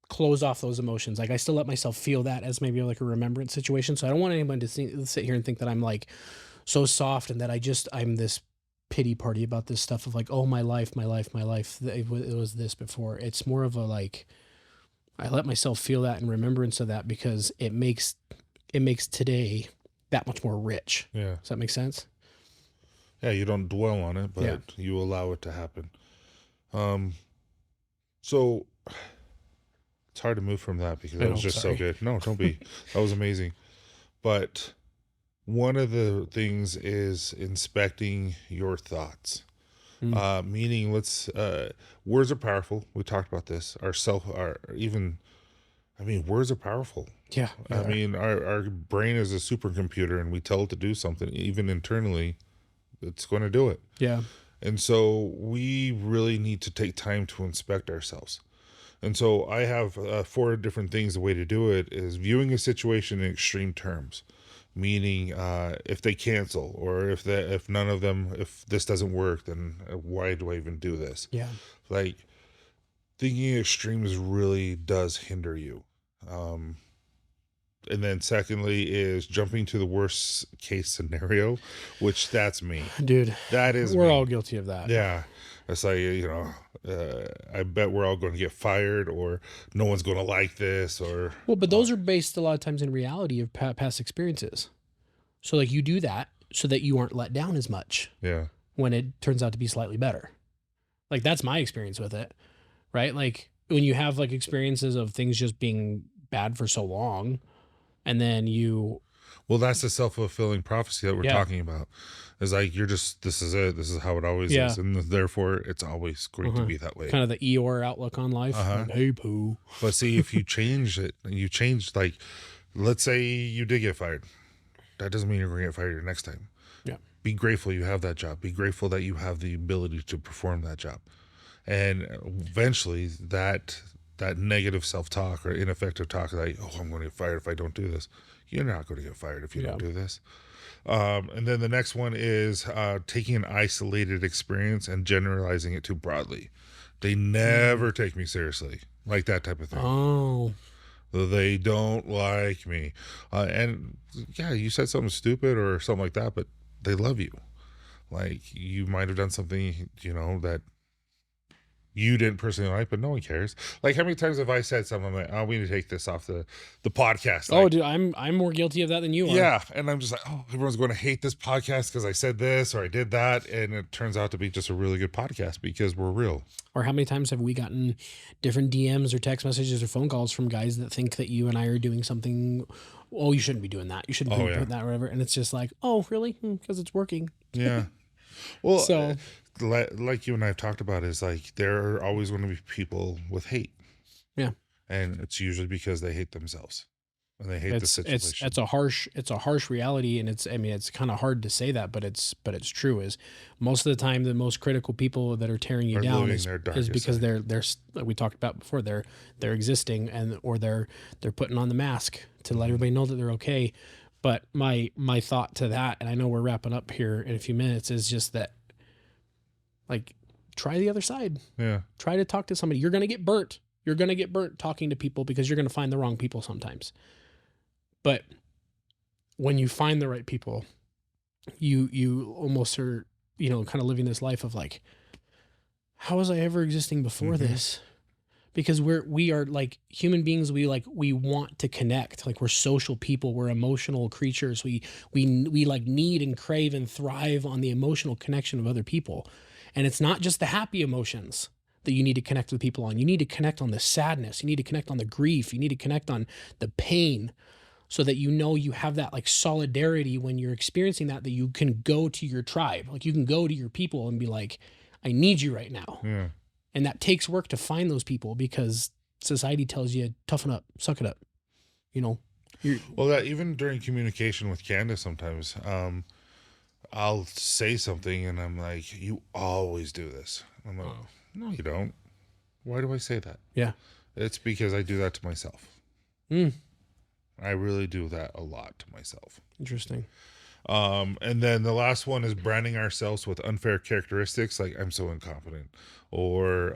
close off those emotions. Like I still let myself feel that as maybe like a remembrance situation. So I don't want anyone to sit here and think that I'm like so soft and that I'm this pity party about this stuff of like, oh, my life. It was this before. It's more of a like, I let myself feel that in remembrance of that because it makes today that much more rich. Yeah. Does that make sense? Yeah, you don't dwell on it, but Yeah. you allow it to happen. So it's hard to move from that because I that was know, just sorry. so good. No, don't be. That was amazing. But one of the things is inspecting your thoughts. Meaning words are powerful. We talked about this. Words are powerful. Yeah. I mean, our brain is a supercomputer and we tell it to do something, even internally, it's going to do it. Yeah. And so we really need to take time to inspect ourselves. And so I have 4 different things. The way to do it is viewing a situation in extreme terms, meaning if they cancel or if this doesn't work, then why do I even do this? Yeah. Like thinking in extremes really does hinder you. And then secondly is jumping to the worst case scenario, which that's me. Dude, That is we're me. all guilty of that. Yeah. It's like, I bet we're all going to get fired or no one's going to like this or. Well, but those are based a lot of times in reality of past experiences. So like you do that so that you aren't let down as much Yeah. when it turns out to be slightly better. Like that's my experience with it, right? Like when you have like experiences of things just being bad for so long and then Well, that's the self-fulfilling prophecy that we're talking about. It's like, this is it. This is how it always is. And therefore it's always going to be that way. kind of the Eeyore outlook on life. Like, hey, poo. But see, if you change it and you change, like, let's say you did get fired. That doesn't mean you're going to get fired next time. Yeah. Be grateful you have that job. Be grateful that you have the ability to perform that job. And eventually that negative self-talk or ineffective talk, like, oh, I'm going to get fired if I don't do this. You're not going to get fired if you don't do this. And then the next one is taking an isolated experience and generalizing it too broadly. They never take me seriously, like that type of thing. Oh. They don't like me. And yeah, you said something stupid or something like that, but they love you. Like you might have done something, that you didn't personally like, but no one cares. Like how many times have I said something like, oh, we need to take this off the podcast? Oh, Like, dude, I'm more guilty of that than you are. yeah. And I'm just like, oh, everyone's going to hate this podcast because I said this or I did that. And it turns out to be just a really good podcast because we're real. Or how many times have we gotten different DMs or text messages or phone calls from guys that think that you and I are doing something? Oh, you shouldn't be doing that. You shouldn't be doing that or whatever. And it's just like, oh, really? Because it's working. Yeah. Well, So- like you and I have talked about, is like there are always going to be people with hate. Yeah. And it's usually because they hate themselves and they hate the situation. It's a harsh reality, and it's kind of hard to say that, but it's true. Is most of the time the most critical people that are tearing you down is because they're like we talked about before, they're existing or they're putting on the mask to let everybody know that they're okay. But my thought to that, and I know we're wrapping up here in a few minutes, is just that, like, try the other side. Yeah. Try to talk to somebody. You're going to get burnt. You're going to get burnt talking to people because you're going to find the wrong people sometimes. But when you find the right people, you almost are, kind of living this life of like, how was I ever existing before this? Because we are like human beings. We want to connect. Like, we're social people. We're emotional creatures. We like need and crave and thrive on the emotional connection of other people. And it's not just the happy emotions that you need to connect with people on. You need to connect on the sadness. You need to connect on the grief. You need to connect on the pain, so that you have that like solidarity when you're experiencing that you can go to your tribe. Like, you can go to your people and be like, I need you right now. Yeah. And that takes work to find those people, because society tells you, toughen up, suck it up. Well, that even during communication with Candace, sometimes I'll say something and I'm like, you always do this. I'm like, no, you don't. Why do I say that? Yeah. It's because I do that to myself. I really do that a lot to myself. Interesting. And then the last one is branding ourselves with unfair characteristics, like I'm so incompetent, or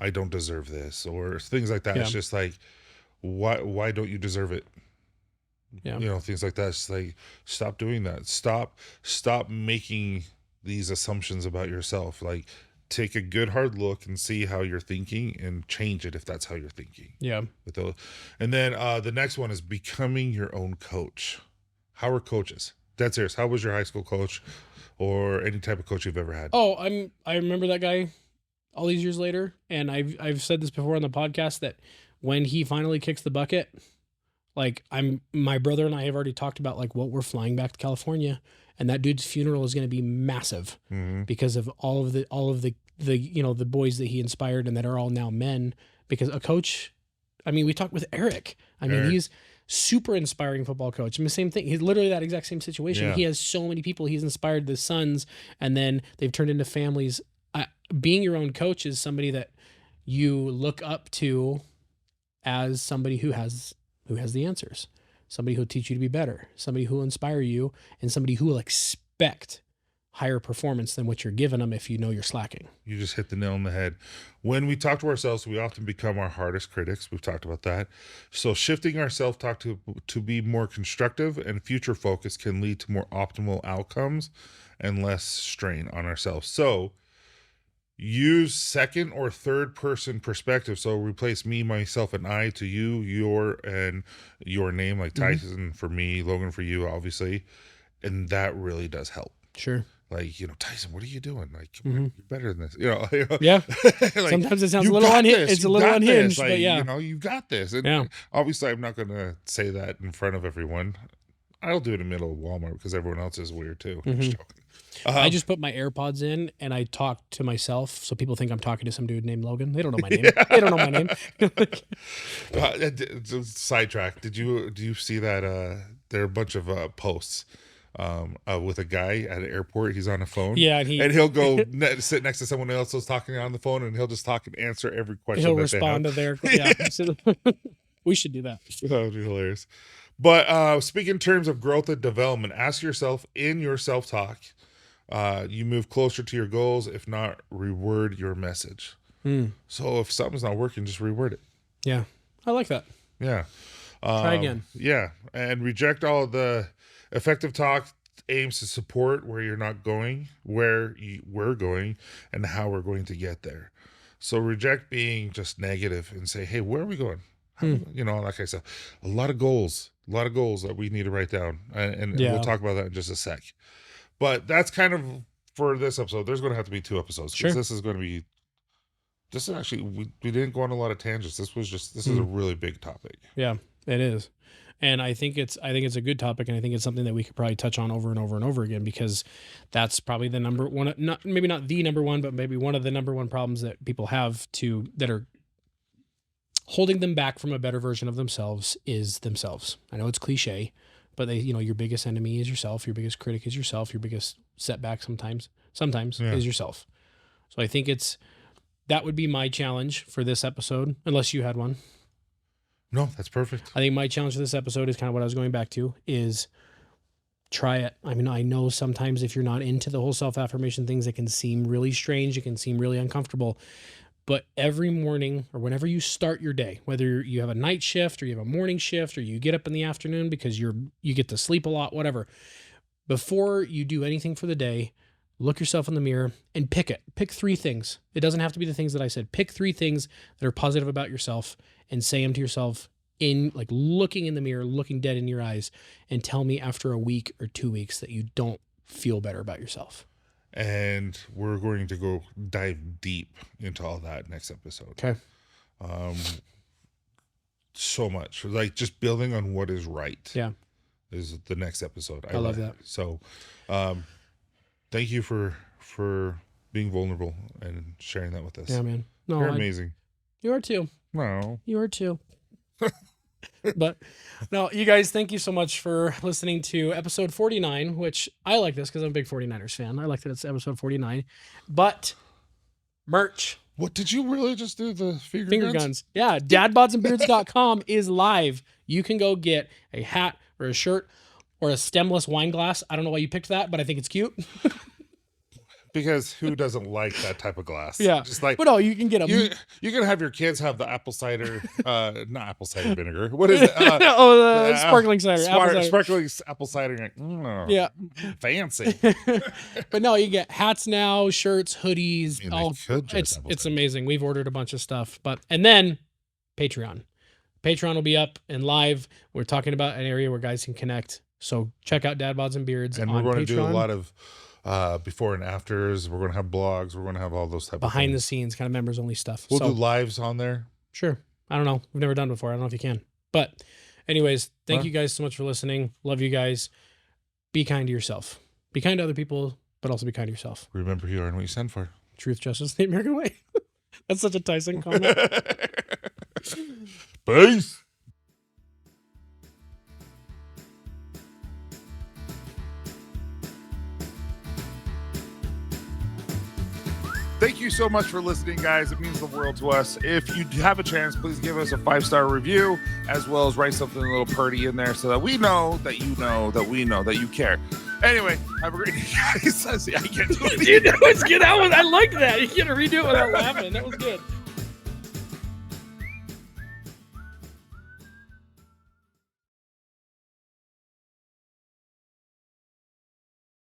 I don't deserve this, or things like that. Yeah. It's just like, why don't you deserve it? Yeah. Things like that. It's like, stop doing that. Stop making these assumptions about yourself. Like, take a good hard look and see how you're thinking and change it if that's how you're thinking. Yeah. And then the next one is becoming your own coach. How are coaches? Dead serious. How was your high school coach or any type of coach you've ever had? Oh, I remember that guy all these years later. And I've said this before on the podcast, that when he finally kicks the bucket, like, my brother and I have already talked about like what we're flying back to California, and that dude's funeral is going to be massive because of all of the the boys that he inspired and that are all now men. Because a coach, we talked with Eric. He's super inspiring football coach. The same thing. He's literally that exact same situation. Yeah. He has so many people. He's inspired the sons, and then they've turned into families. Being your own coach is somebody that you look up to as somebody who has the answers, somebody who'll teach you to be better, somebody who will inspire you, and somebody who will expect higher performance than what you're giving them if you know you're slacking. You just hit the nail on the head. When we talk to ourselves, we often become our hardest critics. We've talked about that. So shifting our self-talk to be more constructive and future focused can lead to more optimal outcomes and less strain on ourselves. So use second or third person perspective. So replace me, myself, and I to you, your name, like Tyson for me, Logan for you, obviously. And that really does help. Sure. Like, Tyson, what are you doing? Like, you're better than this. Yeah. Like, sometimes it sounds a little unhinged. It's a little unhinged, like, but yeah. You got this. And obviously, I'm not going to say that in front of everyone. I'll do it in the middle of Walmart because everyone else is weird too. I'm just joking. I just put my AirPods in and I talk to myself, so people think I'm talking to some dude named Logan. They don't know my name. They don't know my name. Sidetrack. Do you see that? There are a bunch of posts with a guy at an airport. He's on a phone. Yeah, and he'll go sit next to someone else who's talking on the phone, and he'll just talk and answer every question. He'll respond to their. Yeah, we should do that. That would be hilarious. But speak in terms of growth and development. Ask yourself in your self-talk. You move closer to your goals. If not, reword your message. So if something's not working, just reword it. Yeah, I like that. Yeah. Try again. Yeah, and reject all the effective talk aims to support where you're not going, where we're going, and how we're going to get there. So reject being just negative and say, hey, where are we going? Like I said, a lot of goals that we need to write down. And we'll talk about that in just a sec. But that's kind of for this episode. There's going to have to be 2 episodes. Sure. This is actually, we didn't go on a lot of tangents. This is a really big topic. Yeah, it is. And I think it's a good topic, and I think it's something that we could probably touch on over and over and over again, because that's probably the number one, maybe not the number one, but maybe one of the number one problems that people have that are holding them back from a better version of themselves is themselves. I know it's cliche, but your biggest enemy is yourself. Your biggest critic is yourself. Your biggest setback sometimes is yourself. So I think that would be my challenge for this episode, unless you had one. No, that's perfect. I think my challenge for this episode is kind of what I was going back to is try it. I mean, I know sometimes if you're not into the whole self-affirmation things, it can seem really strange. It can seem really uncomfortable. But every morning or whenever you start your day, whether you have a night shift or you have a morning shift or you get up in the afternoon because you get to sleep a lot, whatever, before you do anything for the day, look yourself in the mirror and pick it. Pick 3 things. It doesn't have to be the things that I said. Pick 3 things that are positive about yourself and say them to yourself in like looking in the mirror, looking dead in your eyes, and tell me after a week or 2 weeks that you don't feel better about yourself. And we're going to go dive deep into all that next episode. Okay. So much like just building on what is right. Yeah. Is the next episode. I love that. So, thank you for being vulnerable and sharing that with us. Yeah, man. No, you're amazing. You are too. No, you are too. But no, you guys, thank you so much for listening to episode 49, which I like this because I'm a big 49ers fan. I like that it's episode 49. But merch. What did you really just do? The finger guns? Yeah. dadbodsandbeards.com is live. You can go get a hat or a shirt or a stemless wine glass. I don't know why you picked that, but I think it's cute. Because who doesn't like that type of glass? Yeah. Just like, but no, you can get them. You can have your kids have the apple cider, not apple cider vinegar. What is it? Sparkling cider. Sparkling apple cider. Yeah. Fancy. But no, you get hats now, shirts, hoodies. I mean, it's amazing. We've ordered a bunch of stuff. And then Patreon. Patreon will be up and live. We're talking about an area where guys can connect. So check out Dad Bods and Beards. And on we're going Patreon. to do a lot of before and afters. We're going to have blogs. We're going to have all those type behind of the scenes kind of members only stuff. We'll do lives on there. Sure. I don't know. We've never done before. I don't know if you can. But anyways, thank you guys so much for listening. Love you guys. Be kind to yourself. Be kind to other people, but also be kind to yourself. Remember who you are and what you stand for. Truth, justice, the American way. That's such a Tyson comment. Peace. Thank you so much for listening, guys. It means the world to us. If you have a chance, please give us a 5-star review, as well as write something a little pretty in there so that we know that you know that we know that you care. Anyway, have a great day, guys. I can't do it. Dude, that was good. I like that. You can't redo it without laughing. That was good.